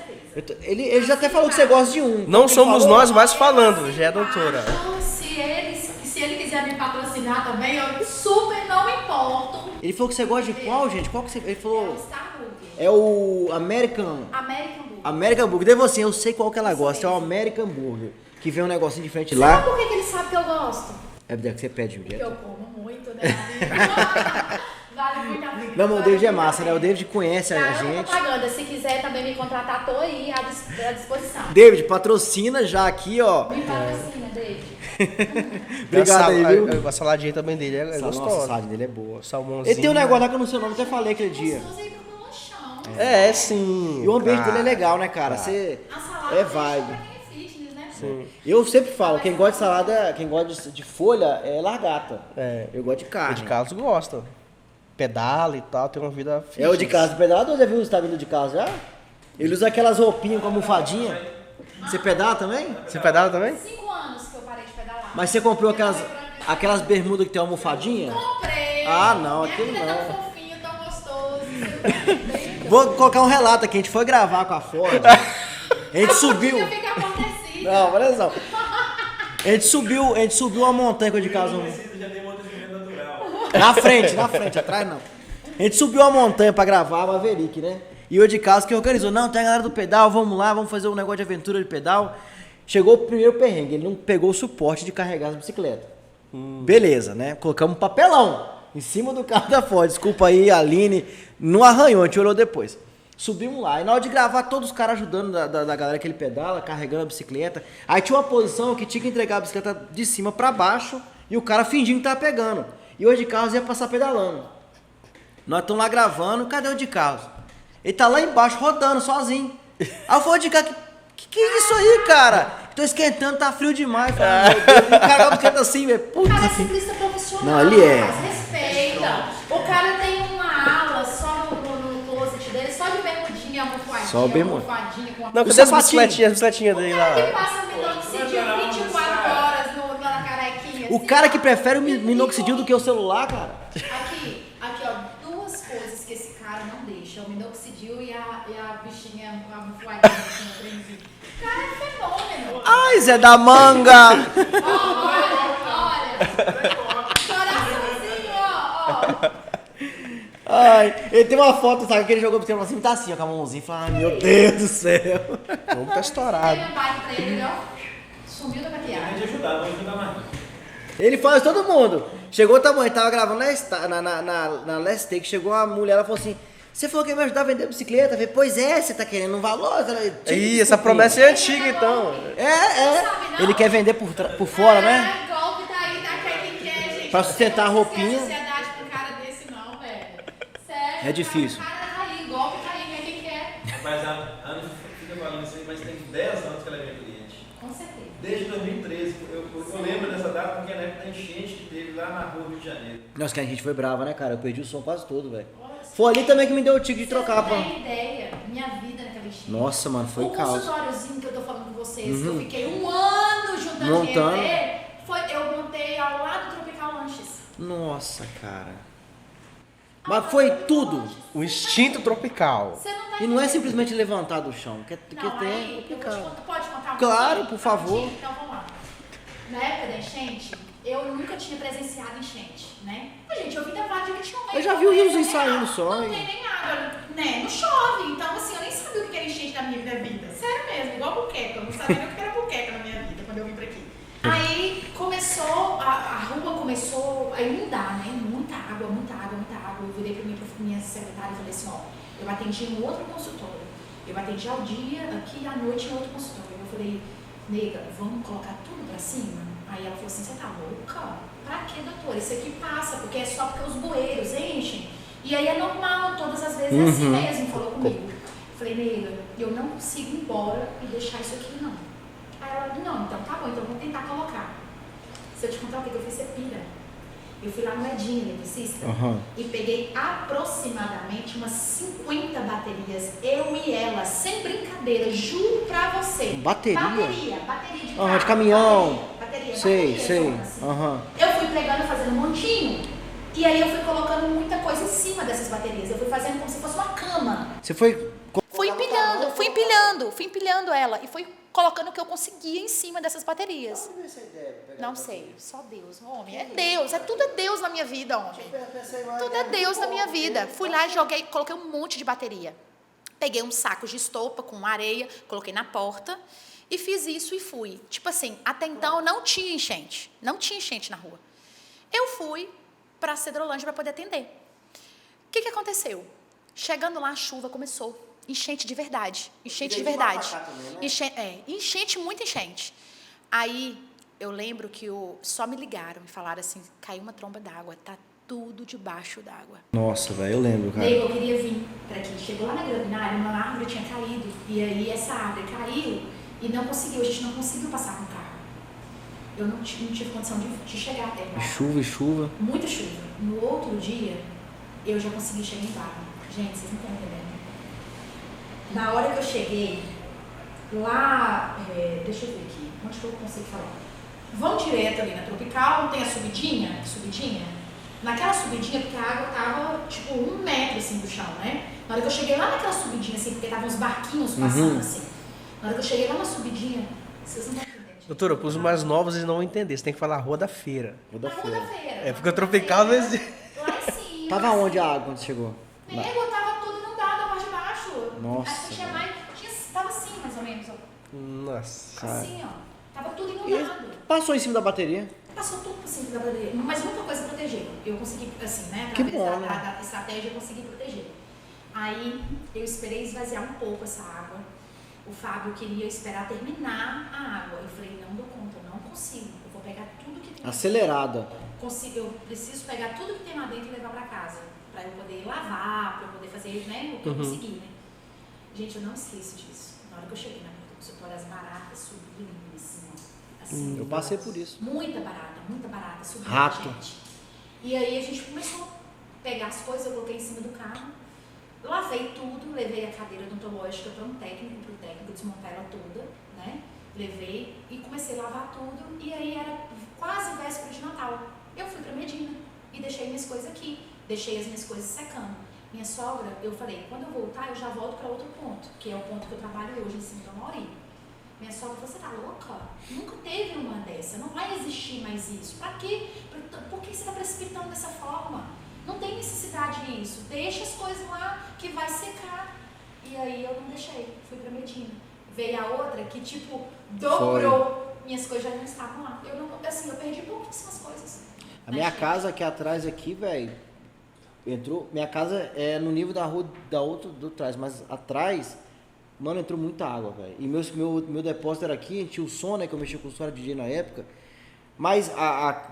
[SPEAKER 2] Ele já até falou que você gosta de um.
[SPEAKER 1] Não
[SPEAKER 2] Ele
[SPEAKER 1] somos
[SPEAKER 2] falou?
[SPEAKER 1] nós mais falando, já é a doutora.
[SPEAKER 4] Então, se ele quiser me patrocinar também, eu super não importo.
[SPEAKER 2] Ele falou que você gosta de qual, gente? Qual que você. Ele
[SPEAKER 4] É o
[SPEAKER 2] falou.
[SPEAKER 4] Starbucks.
[SPEAKER 2] É o American
[SPEAKER 4] American Burger.
[SPEAKER 2] Burger. Devo assim, eu sei qual que ela gosta. É o American Burger. Que vem um negocinho de frente
[SPEAKER 4] Sabe
[SPEAKER 2] lá.
[SPEAKER 4] por que ele sabe que eu gosto?
[SPEAKER 2] É porque você pede,
[SPEAKER 4] Porque
[SPEAKER 2] Julieta.
[SPEAKER 4] eu como muito, né, amigo? Vale muito a pena.
[SPEAKER 2] Não, mas o David é massa, né? O
[SPEAKER 4] David
[SPEAKER 2] David conhece a gente.
[SPEAKER 4] propaganda. Se quiser também me contratar, tô aí à disposição.
[SPEAKER 2] David, patrocina já aqui, ó.
[SPEAKER 4] Me patrocina, David.
[SPEAKER 2] Obrigado aí, viu?
[SPEAKER 1] A saladinha também dele é
[SPEAKER 2] Nossa, a
[SPEAKER 1] gostosa.
[SPEAKER 2] salada dele é boa.
[SPEAKER 1] Salmãozinho.
[SPEAKER 2] Ele tem um negócio lá que eu não sei o nome, até falei aquele dia.
[SPEAKER 4] Gostoso aí pro lanchão.
[SPEAKER 1] É, sim.
[SPEAKER 2] E o ambiente
[SPEAKER 1] cara.
[SPEAKER 2] dele é legal, né, cara? Você
[SPEAKER 4] A salada
[SPEAKER 2] é
[SPEAKER 4] deixa
[SPEAKER 2] vibe.
[SPEAKER 4] pra quem é fitness, né?
[SPEAKER 1] Sim.
[SPEAKER 2] Eu sempre falo, quem gosta de salada, quem gosta de folha é largata.
[SPEAKER 1] É.
[SPEAKER 2] Eu gosto de
[SPEAKER 1] O
[SPEAKER 2] carne.
[SPEAKER 1] de Carlos gosta. Pedala e tal, tem uma vida
[SPEAKER 2] É o de
[SPEAKER 1] fitness.
[SPEAKER 2] casa pedalado ou já viu o Instagram de casa já? Ele usa aquelas roupinhas com almofadinha. Você pedala também?
[SPEAKER 1] Você pedala também?
[SPEAKER 4] 5 anos que eu parei de pedalar.
[SPEAKER 2] Mas você comprou aquelas bermudas que tem almofadinha?
[SPEAKER 4] Comprei.
[SPEAKER 2] Ah, não,
[SPEAKER 4] Minha
[SPEAKER 2] aquilo
[SPEAKER 4] vida é
[SPEAKER 2] não.
[SPEAKER 4] tão fofinho, tão gostoso.
[SPEAKER 2] Vou colocar um relato aqui, a gente foi gravar com a Ford. A gente subiu.
[SPEAKER 4] Eu fico acontecido.
[SPEAKER 2] Não, olha só. A gente subiu uma montanha com o de casa. Na frente, atrás não. A gente subiu uma montanha pra gravar a Maverick, né? E o de casa que organizou, não, tem a galera do pedal, vamos lá, vamos fazer um negócio de aventura de pedal. Chegou o primeiro perrengue, ele não pegou o suporte de carregar as bicicletas. Beleza, né? Colocamos um papelão em cima do carro da Ford. Desculpa aí, Aline, não arranhou, a gente olhou depois. Subimos lá, e na hora de gravar, todos os caras ajudando da galera que ele pedala, carregando a bicicleta. Aí tinha uma posição que tinha que entregar a bicicleta de cima pra baixo e o cara fingindo que tava pegando. E o de Carlos ia passar pedalando. Nós estamos lá gravando, cadê o de Carlos? Ele tá lá embaixo rodando sozinho. Aí eu falei, de Carlos, que é isso aí, cara? Tô esquentando, tá frio demais. Falei, meu Deus, e o cara bicicleta assim, velho.
[SPEAKER 4] O cara é ciclista profissional.
[SPEAKER 2] Não, ele é.
[SPEAKER 4] Mas respeita. O cara tem uma ala só no closet dele, só de bermudinha, almofadinha.
[SPEAKER 2] Só bermuda.
[SPEAKER 4] Almofadinha com
[SPEAKER 1] Não,
[SPEAKER 2] O
[SPEAKER 1] cadê as
[SPEAKER 2] sapatinho?
[SPEAKER 1] bicicletinhas dele
[SPEAKER 4] O cara que
[SPEAKER 1] lá?
[SPEAKER 4] passa minoxidil 24 horas na carequinha.
[SPEAKER 2] O
[SPEAKER 4] assim,
[SPEAKER 2] cara
[SPEAKER 4] ó.
[SPEAKER 2] que prefere o minoxidil do que o celular, cara.
[SPEAKER 4] Aqui, ó, 2 coisas que esse cara não deixa: o minoxidil e a bichinha, a almofadinha, assim, o trenzinho. O cara é fenômeno.
[SPEAKER 2] Ai, Zé da Manga!
[SPEAKER 4] Olha. Coraçãozinho, ó.
[SPEAKER 2] Ai, ele tem uma foto, sabe, que ele jogou pro tempo assim, tá assim, ó, com a mãozinha, e fala, ai, meu Deus do céu.
[SPEAKER 1] O homem tá estourado.
[SPEAKER 4] Dei um baile pra ele, ó. Sumiu da maquiagem.
[SPEAKER 5] Vamos ajudar mais.
[SPEAKER 2] Ele faz todo mundo. Chegou o tamanho, tava gravando na Last Take, chegou a mulher, ela falou assim, você falou que ia me ajudar a vender bicicleta? Eu falei, pois é, você tá querendo um valor?
[SPEAKER 1] Ih, essa promessa é antiga, então.
[SPEAKER 2] Ele quer vender por fora, né?
[SPEAKER 3] Golpe tá aí, tá quem quer, gente.
[SPEAKER 2] Pra sustentar a roupinha.
[SPEAKER 3] Não sociedade com um cara desse não, velho. Sério.
[SPEAKER 2] É difícil.
[SPEAKER 3] O cara tá aí, golpe tá aí, quem quer.
[SPEAKER 5] Mas a Ana fica falando isso aí, mas tem 10 anos que ela é minha cliente.
[SPEAKER 3] Com certeza.
[SPEAKER 5] Desde 2013. Eu lembro dessa data porque é na época da enchente que teve lá na rua do Rio de Janeiro.
[SPEAKER 2] Nossa, que a gente foi brava, né, cara? Eu perdi o som quase todo, velho. Foi ali também que me deu o ticket de trocar, pô.
[SPEAKER 3] Você não tem ideia, minha vida naquela enchente.
[SPEAKER 2] Nossa, mano, foi caos.
[SPEAKER 3] O consultóriozinho que eu tô falando com vocês, que eu fiquei um ano juntando
[SPEAKER 2] Montando.
[SPEAKER 3] dinheiro, eu montei ao lado do Tropical Lanches.
[SPEAKER 2] Nossa, cara. Mas foi tudo.
[SPEAKER 1] O instinto tropical.
[SPEAKER 3] Você não tá
[SPEAKER 2] E não é simplesmente levantar do chão, que
[SPEAKER 3] Não,
[SPEAKER 2] tem
[SPEAKER 3] aí, pode contar um
[SPEAKER 2] Claro,
[SPEAKER 3] pouquinho?
[SPEAKER 2] por favor.
[SPEAKER 3] Então vamos lá. Na época da enchente, eu nunca tinha presenciado enchente, né? Mas, gente, eu vim da Vale de Vitinhões.
[SPEAKER 2] Eu já vi o riozinho
[SPEAKER 3] nem
[SPEAKER 2] saindo
[SPEAKER 3] água,
[SPEAKER 2] só,
[SPEAKER 3] Não
[SPEAKER 2] hein?
[SPEAKER 3] tem nem água, né? Não chove. Então, assim, eu nem sabia o que era enchente na minha vida. Sério mesmo, igual buqueca. Eu não sabia nem o que era buqueca na minha vida quando eu vim pra aqui. Aí começou, a rua começou a inundar, né? Muita água, muita água, muita água. Eu virei pra minha secretária e falei assim, ó, eu atendi em outro consultório. Eu atendi ao dia, aqui e à noite em outro consultório. Eu falei, nega, vamos colocar tudo pra cima? Aí ela falou assim, você tá louca? Pra quê, doutora? Isso aqui passa, porque é só porque os bueiros enchem. E aí é normal, todas as vezes é assim mesmo, falou comigo. Eu falei, nega, eu não consigo ir embora e deixar isso aqui não. Aí ela, não, então tá bom, então vou tentar colocar. Se eu te contar o que eu fiz, você pira. Eu fui lá no Edinho, eletricista, e peguei aproximadamente umas 50 baterias, eu e ela, sem brincadeira, juro pra você.
[SPEAKER 2] Bateria?
[SPEAKER 3] Bateria de carro.
[SPEAKER 2] De caminhão.
[SPEAKER 3] Bateria,
[SPEAKER 2] Sei.
[SPEAKER 3] zona, assim. Eu fui pegando, fazendo um montinho, e aí eu fui colocando muita coisa em cima dessas baterias. Eu fui fazendo como se fosse uma cama.
[SPEAKER 2] Você foi...
[SPEAKER 3] Fui empilhando ela e fui colocando o que eu conseguia em cima dessas baterias. Não sei, só Deus, homem. É Deus, tudo é Deus na minha vida, homem. Tudo é Deus na minha vida. Fui lá e joguei, coloquei um monte de bateria. Peguei um saco de estopa com areia, coloquei na porta e fiz isso e fui. Tipo assim, até então não tinha enchente na rua. Eu fui para Cedrolândia para poder atender. O que aconteceu? Chegando lá, a chuva começou. Enchente de verdade. Enchente, muita enchente. Aí, eu lembro que só me ligaram e falaram assim, caiu uma tromba d'água, tá tudo debaixo d'água.
[SPEAKER 2] Nossa, velho, eu lembro, cara.
[SPEAKER 3] Eu queria vir para aqui. Chegou lá na Gravinária, uma árvore tinha caído. E aí, essa árvore caiu e a gente não conseguiu passar com o carro. Eu não tive condição de chegar até lá.
[SPEAKER 2] Chuva.
[SPEAKER 3] Muita chuva. No outro dia, eu já consegui chegar em Barra. Gente, vocês não estão entendendo. Na hora que eu cheguei, lá, deixa eu ver aqui, onde que eu consigo falar? Vão direto ali na Tropical, tem a subidinha. Naquela subidinha, porque a água tava, tipo, 1 metro, assim, do chão, né? Na hora que eu cheguei lá naquela subidinha, assim, porque estavam uns barquinhos passando, assim. Na hora que eu cheguei lá na subidinha, vocês não estão entendendo.
[SPEAKER 1] Doutora, para os mais novos eles não vão entender. Você tem que falar Rua da Feira.
[SPEAKER 3] Na Rua da Feira.
[SPEAKER 1] É porque o Tropical não existe.
[SPEAKER 3] Lá em cima.
[SPEAKER 2] Tava onde a água quando você chegou?
[SPEAKER 3] Nego, tava tudo inundado, a parte de baixo.
[SPEAKER 2] Nossa,
[SPEAKER 3] Acho que tava assim, mais ou menos, ó.
[SPEAKER 1] Nossa.
[SPEAKER 2] Cara.
[SPEAKER 3] Assim, ó. Tava tudo inundado.
[SPEAKER 2] Passou em cima da bateria?
[SPEAKER 3] Passou tudo por cima da bateria, mas muita coisa protegeu. Eu consegui, assim, né?
[SPEAKER 2] Que
[SPEAKER 3] Através
[SPEAKER 2] bom, né?
[SPEAKER 3] da estratégia, eu consegui proteger. Aí, eu esperei esvaziar um pouco essa água. O Fábio queria esperar terminar a água. Eu falei, não dou conta, eu não consigo. Eu vou pegar tudo que tem.
[SPEAKER 2] Acelerada.
[SPEAKER 3] Eu preciso pegar tudo que tem lá dentro e levar pra casa. Pra eu poder lavar, pra eu poder fazer, né? O que eu consegui, né? Gente, eu não esqueço disso. Na hora que eu cheguei na porta do consultório, as baratas subiram em cima. Assim,
[SPEAKER 2] Eu passei por isso.
[SPEAKER 3] muita barata, subindo,
[SPEAKER 2] Rato.
[SPEAKER 3] gente. E aí a gente começou a pegar as coisas, eu coloquei em cima do carro, lavei tudo, levei a cadeira odontológica para o técnico desmontar ela toda, né? Levei e comecei a lavar tudo, e aí era quase véspera de Natal. Eu fui para Medina e deixei minhas coisas aqui, deixei as minhas coisas secando. Minha sogra, eu falei, quando eu voltar, eu já volto para outro ponto, que é o ponto que eu trabalho hoje, em cima do Amauri. Minha sogra falou, você tá louca? Nunca teve uma dessa, não vai existir mais isso. Pra quê? Por que você tá precipitando dessa forma? Não tem necessidade disso. Deixa as coisas lá que vai secar. E aí eu não deixei, fui pra Medina. Veio a outra que tipo dobrou.
[SPEAKER 4] minhas coisas já não estavam lá. Eu não, assim, eu perdi pouquíssimas coisas.
[SPEAKER 2] A minha casa aqui atrás, aqui, velho, entrou... Minha casa é no nível da rua da outra do trás, mas atrás, mano, entrou muita água, velho. E meu depósito era aqui, a gente tinha o som, né, que eu mexia com o som, era DJ na época. Mas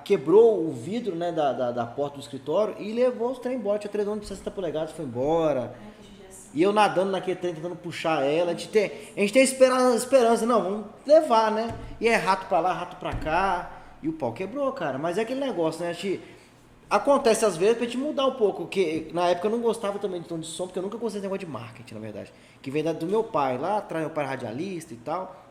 [SPEAKER 2] quebrou o vidro, né, da porta do escritório e levou os trem embora. Tinha 3 anos de 60 polegadas, foi embora. E eu nadando naquele trem, tentando puxar ela. A gente tem esperança, não, vamos levar, né? E é rato pra lá, rato pra cá. E o pau quebrou, cara. Mas é aquele negócio, né? Acontece às vezes pra gente mudar um pouco. Porque na época eu não gostava também de tom de som, porque eu nunca gostei desse negócio de marketing, na verdade. Que vem do meu pai, lá atrás, meu pai radialista e tal.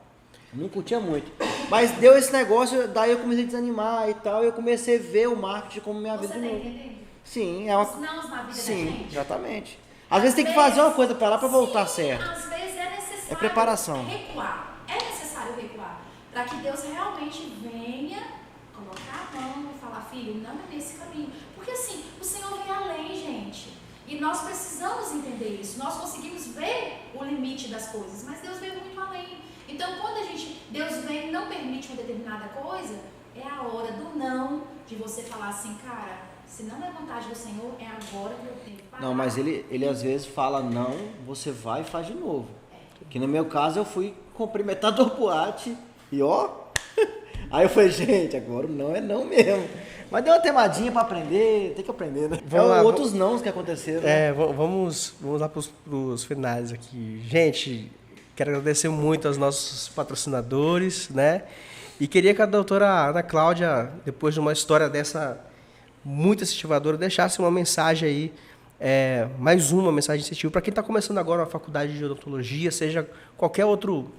[SPEAKER 2] Não curtia muito. Mas deu esse negócio, daí eu comecei a desanimar e tal, e eu comecei a ver o marketing como minha vida de novo.
[SPEAKER 4] Entendendo?
[SPEAKER 2] Sim, é uma...
[SPEAKER 4] Os nãos na vida
[SPEAKER 2] Sim,
[SPEAKER 4] da gente.
[SPEAKER 2] exatamente. Às vezes tem que fazer uma coisa pra lá pra voltar
[SPEAKER 4] Sim,
[SPEAKER 2] certo.
[SPEAKER 4] Às vezes é necessário
[SPEAKER 2] É preparação.
[SPEAKER 4] recuar. É necessário recuar. Para que Deus realmente venha colocar a mão e falar, filho, não é nesse caminho. Porque assim, o Senhor vem além, gente. E nós precisamos entender isso. Nós conseguimos ver o limite das coisas, mas Deus veio muito além. Então, quando Deus vem e não permite uma determinada coisa, é a hora do não, de você falar assim, cara, se não é vontade do Senhor, é agora que eu tenho que parar.
[SPEAKER 2] Não, mas ele às vezes fala não, você vai e faz de novo. Que no meu caso eu fui cumprimentar do boate e ó, aí eu falei, gente, agora não é não mesmo. Mas deu uma temadinha pra aprender, tem que aprender, né?
[SPEAKER 1] Vamos lá,
[SPEAKER 2] outros nãos que aconteceram. Né?
[SPEAKER 1] Vamos lá pros finais aqui. Gente, quero agradecer muito aos nossos patrocinadores, né? E queria que a doutora Ana Cláudia, depois de uma história dessa muito incentivadora, deixasse uma mensagem aí, mais uma mensagem incentiva para quem está começando agora a faculdade de odontologia, seja qualquer outro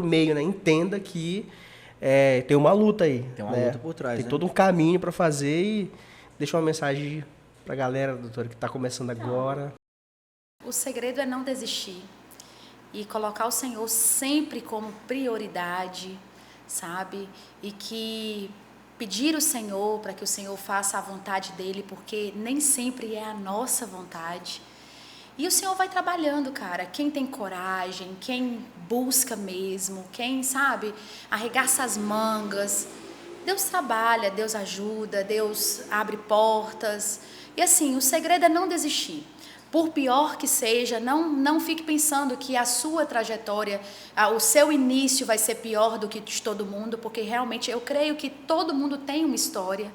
[SPEAKER 1] meio, né? Entenda que tem uma luta aí.
[SPEAKER 2] Tem uma
[SPEAKER 1] né?
[SPEAKER 2] luta por trás,
[SPEAKER 1] Tem
[SPEAKER 2] né?
[SPEAKER 1] todo um caminho para fazer e deixa uma mensagem para a galera, doutora, que está começando agora.
[SPEAKER 4] O segredo é não desistir e colocar o Senhor sempre como prioridade, sabe? E que pedir o Senhor para que o Senhor faça a vontade dele, porque nem sempre é a nossa vontade. E o Senhor vai trabalhando, cara. Quem tem coragem, quem busca mesmo, quem, sabe, arregaça as mangas. Deus trabalha, Deus ajuda, Deus abre portas. E assim, o segredo é não desistir. Por pior que seja, não fique pensando que a sua trajetória, o seu início vai ser pior do que de todo mundo, porque realmente eu creio que todo mundo tem uma história.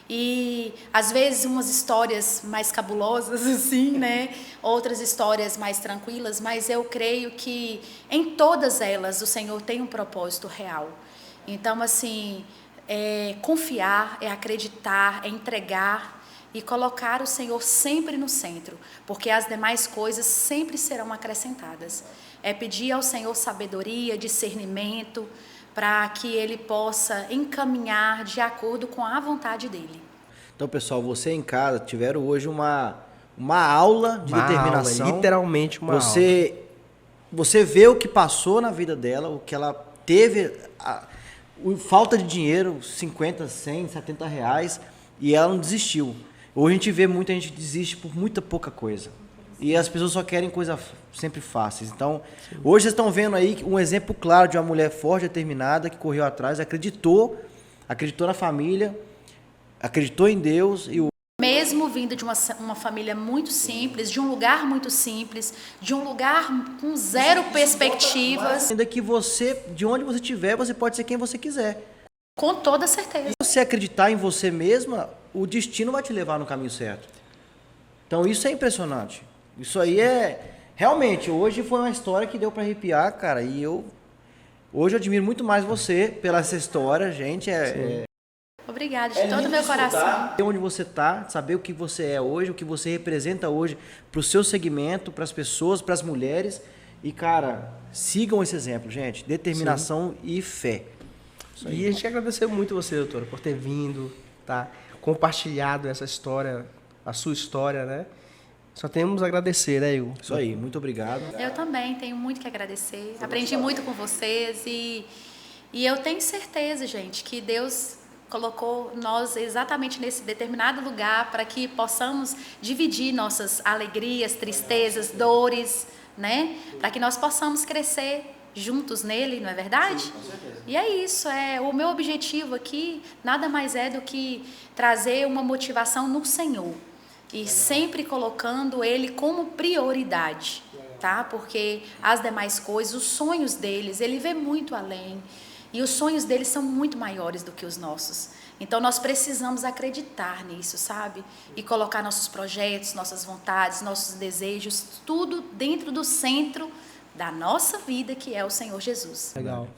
[SPEAKER 4] E às vezes umas histórias mais cabulosas assim, né? Outras histórias mais tranquilas, mas eu creio que em todas elas o Senhor tem um propósito real. Então assim, confiar, acreditar, entregar e colocar o Senhor sempre no centro, porque as demais coisas sempre serão acrescentadas. É pedir ao Senhor sabedoria, discernimento, para que Ele possa encaminhar de acordo com a vontade dEle.
[SPEAKER 2] Então, pessoal, você em casa tiveram hoje uma aula de determinação.
[SPEAKER 1] Aula, literalmente uma aula.
[SPEAKER 2] Você vê o que passou na vida dela, o que ela teve, falta de dinheiro, 50, 100, 70 reais, e ela não desistiu. Hoje a gente vê muita gente desiste por muita pouca coisa. E as pessoas só querem coisas sempre fáceis. Então, hoje vocês estão vendo aí um exemplo claro de uma mulher forte, determinada, que correu atrás, acreditou na família, acreditou em Deus.
[SPEAKER 4] Mesmo vindo de uma família muito simples, de um lugar muito simples, de um lugar com zero perspectivas.
[SPEAKER 2] Ainda que você, de onde você estiver, você pode ser quem você quiser.
[SPEAKER 4] Com toda certeza.
[SPEAKER 2] Se você acreditar em você mesma, o destino vai te levar no caminho certo. Então isso é impressionante. Isso aí realmente, hoje foi uma história que deu para arrepiar, cara, e hoje eu admiro muito mais você pela essa história, gente,
[SPEAKER 4] Obrigada de todo o meu coração.
[SPEAKER 2] Saber onde você está, saber o que você é hoje, o que você representa hoje para o seu segmento, para as pessoas, para as mulheres, e cara, sigam esse exemplo, gente, determinação e fé.
[SPEAKER 1] E a gente quer agradecer muito você, doutora, por ter vindo, tá? Compartilhado essa história, a sua história, né? Só temos a agradecer, né, Igor?
[SPEAKER 2] Isso aí, muito obrigado.
[SPEAKER 4] Eu também tenho muito que agradecer. Aprendi muito com vocês e eu tenho certeza, gente, que Deus colocou nós exatamente nesse determinado lugar para que possamos dividir nossas alegrias, tristezas, dores, né? Para que nós possamos crescer
[SPEAKER 3] juntos nele, não é verdade?
[SPEAKER 2] Sim, com certeza.
[SPEAKER 3] E é isso, o meu objetivo aqui nada mais é do que trazer uma motivação no Senhor e sempre colocando Ele como prioridade, tá? Porque as demais coisas, os sonhos deles, Ele vê muito além e os sonhos deles são muito maiores do que os nossos. Então nós precisamos acreditar nisso, sabe? E colocar nossos projetos, nossas vontades, nossos desejos, tudo dentro do centro da nossa vida, que é o Senhor Jesus.
[SPEAKER 1] Legal.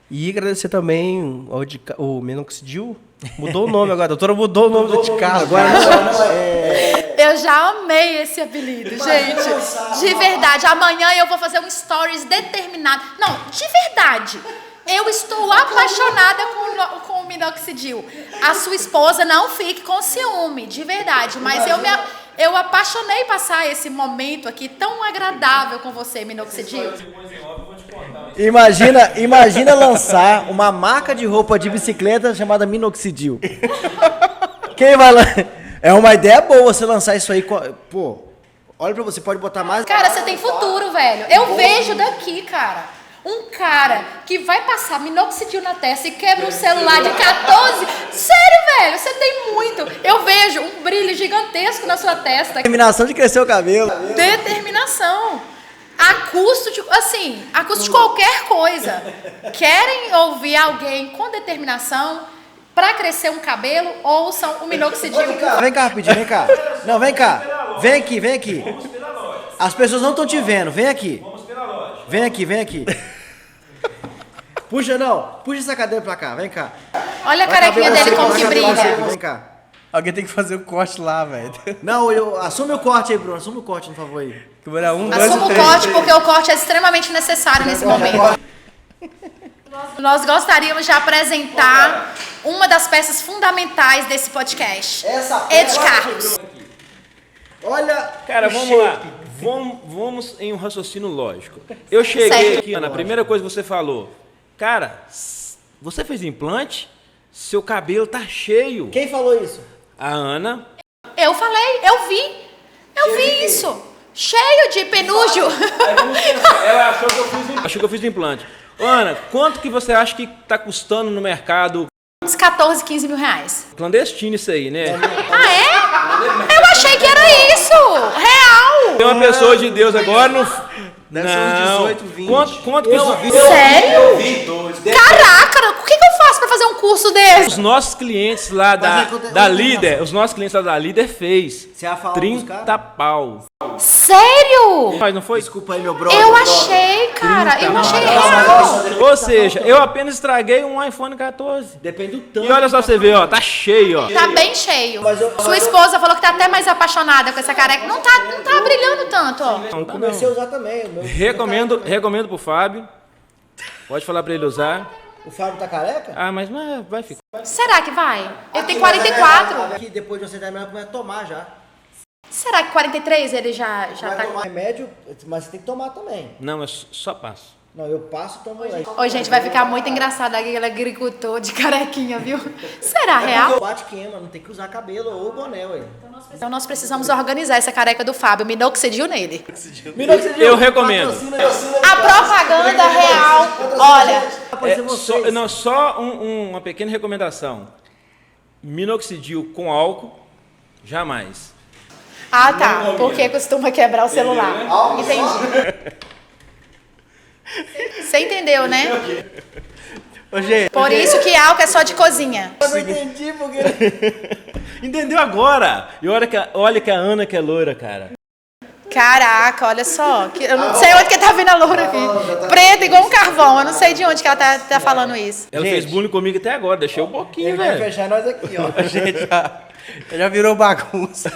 [SPEAKER 1] E agradecer também o Minoxidil. Mudou o nome agora, a doutora mudou o nome de casa.
[SPEAKER 2] Agora
[SPEAKER 3] Eu já amei esse apelido, gente. De verdade, amanhã eu vou fazer um stories determinado. Não, de verdade. Eu estou apaixonada com o Minoxidil. A sua esposa não fique com ciúme, de verdade. Mas eu apaixonei passar esse momento aqui tão agradável com você, Minoxidil.
[SPEAKER 2] Imagina lançar uma marca de roupa de bicicleta chamada Minoxidil. Quem vai lançar? É uma ideia boa você lançar isso aí. Pô, olha pra você, pode botar mais.
[SPEAKER 3] Cara, você tem futuro, velho. Eu vejo daqui, cara. Um cara que vai passar minoxidil na testa e quebra um celular de 14. Sério, velho, você tem muito. Eu vejo um brilho gigantesco na sua testa.
[SPEAKER 2] Determinação de crescer o cabelo.
[SPEAKER 3] Determinação. A custo de qualquer coisa. Querem ouvir alguém com determinação para crescer um cabelo? Ouçam o minoxidil.
[SPEAKER 2] Vem cá rapidinho, vem cá. Não, vem cá. Vem aqui. As pessoas não estão te vendo, vem aqui. Vem aqui. Puxa essa cadeira pra cá, vem cá.
[SPEAKER 3] Olha a carequinha dele como que brilha.
[SPEAKER 2] Vem cá.
[SPEAKER 1] Alguém tem que fazer o corte lá, velho.
[SPEAKER 2] Não, assume o corte aí, Bruno. Assume o corte, por favor aí.
[SPEAKER 3] Assuma o corte, porque o corte é extremamente necessário nesse momento. Nós gostaríamos de apresentar uma das peças fundamentais desse podcast. Ed Carlos.
[SPEAKER 2] Olha,
[SPEAKER 5] Cara, vamos lá. Vamos em um raciocínio lógico. Eu cheguei aqui, Ana, a primeira coisa que você falou. Cara, você fez implante? Seu cabelo tá cheio.
[SPEAKER 2] quem falou isso?
[SPEAKER 5] A Ana.
[SPEAKER 3] Eu falei, eu vi isso. Cheio de penúgio.
[SPEAKER 5] Ela achou que eu fiz implante. Ana, quanto que você acha que tá custando no mercado?
[SPEAKER 3] Uns 14, 15 mil reais.
[SPEAKER 5] Clandestino isso aí, né?
[SPEAKER 3] Ah, é? Eu achei que era isso. Real.
[SPEAKER 5] Tem uma pessoa de Deus agora no...
[SPEAKER 1] Deve ser uns 18, 20.
[SPEAKER 5] Quanto que
[SPEAKER 3] Sério? Caraca, o que eu faço pra fazer um curso desse?
[SPEAKER 5] os nossos clientes lá da Líder, fez
[SPEAKER 2] Você ia falar pros
[SPEAKER 5] 30
[SPEAKER 2] caras?
[SPEAKER 5] pau.
[SPEAKER 3] Sério?
[SPEAKER 5] Mas não foi?
[SPEAKER 2] Desculpa aí, meu brother.
[SPEAKER 3] Eu achei, cara. Eu achei real.
[SPEAKER 5] Ou seja, eu apenas estraguei um iPhone 14.
[SPEAKER 2] Depende do tanto.
[SPEAKER 5] E olha só pra você ver, ó, tá cheio, ó.
[SPEAKER 3] Tá bem cheio.
[SPEAKER 2] Mas
[SPEAKER 3] Sua esposa falou que tá até mais apaixonada com essa careca. Não tá brilhando tanto, ó.
[SPEAKER 2] Eu comecei a usar também.
[SPEAKER 5] Recomendo pro Fábio. Pode falar pra ele usar.
[SPEAKER 2] O Fábio tá careca?
[SPEAKER 5] Ah, mas vai ficar.
[SPEAKER 3] Será que vai? Ele tem 44.
[SPEAKER 2] Aqui, depois de você terminar, começa a tomar já.
[SPEAKER 3] Será que 43 ele já
[SPEAKER 2] Vai
[SPEAKER 3] tá...
[SPEAKER 2] tomar remédio, mas você tem que tomar também.
[SPEAKER 5] Não, é só passo.
[SPEAKER 2] Não, eu passo e tomo leite.
[SPEAKER 3] Oi, gente, vai ficar muito engraçado aquele agricultor de carequinha, viu? Será real?
[SPEAKER 2] Bate queima, não tem que usar cabelo ou boné, ué.
[SPEAKER 3] Então nós precisamos organizar essa careca do Fábio, minoxidil nele.
[SPEAKER 5] Eu recomendo.
[SPEAKER 3] A propaganda real, olha,
[SPEAKER 5] Só uma pequena recomendação. Minoxidil com álcool, jamais.
[SPEAKER 3] ah tá, porque costuma quebrar o celular. Entendi. Você entendeu, né?
[SPEAKER 1] Ô, gente,
[SPEAKER 3] Por isso que álcool é só de cozinha.
[SPEAKER 2] Eu não entendi porque...
[SPEAKER 5] Entendeu agora? E olha que a Ana que é loira, cara.
[SPEAKER 3] Caraca, olha só. Eu não sei onde que tá vindo a loura aqui. Preta igual um carvão. Eu não sei de onde que ela tá falando isso.
[SPEAKER 5] Ela fez bullying comigo até agora, deixei um pouquinho,
[SPEAKER 2] Ele vai
[SPEAKER 5] velho.
[SPEAKER 2] fechar nós aqui, ó.
[SPEAKER 1] gente, já virou bagunça.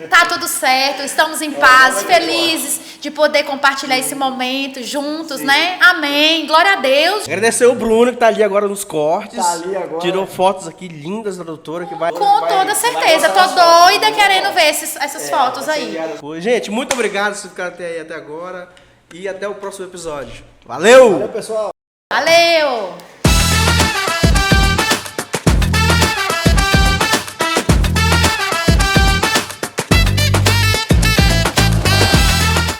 [SPEAKER 3] Tá tudo certo, estamos em paz, felizes de poder compartilhar esse momento juntos, né? Amém. Glória a Deus.
[SPEAKER 1] Agradecer o Bruno, que tá ali agora nos cortes.
[SPEAKER 2] Tá ali agora.
[SPEAKER 1] Tirou fotos aqui lindas da doutora, que vai...
[SPEAKER 3] Com toda certeza. Tô doida querendo ver essas fotos aí.
[SPEAKER 1] Gente, muito obrigado por ficar até agora. E até o próximo episódio. Valeu!
[SPEAKER 2] Valeu, pessoal.
[SPEAKER 3] Valeu!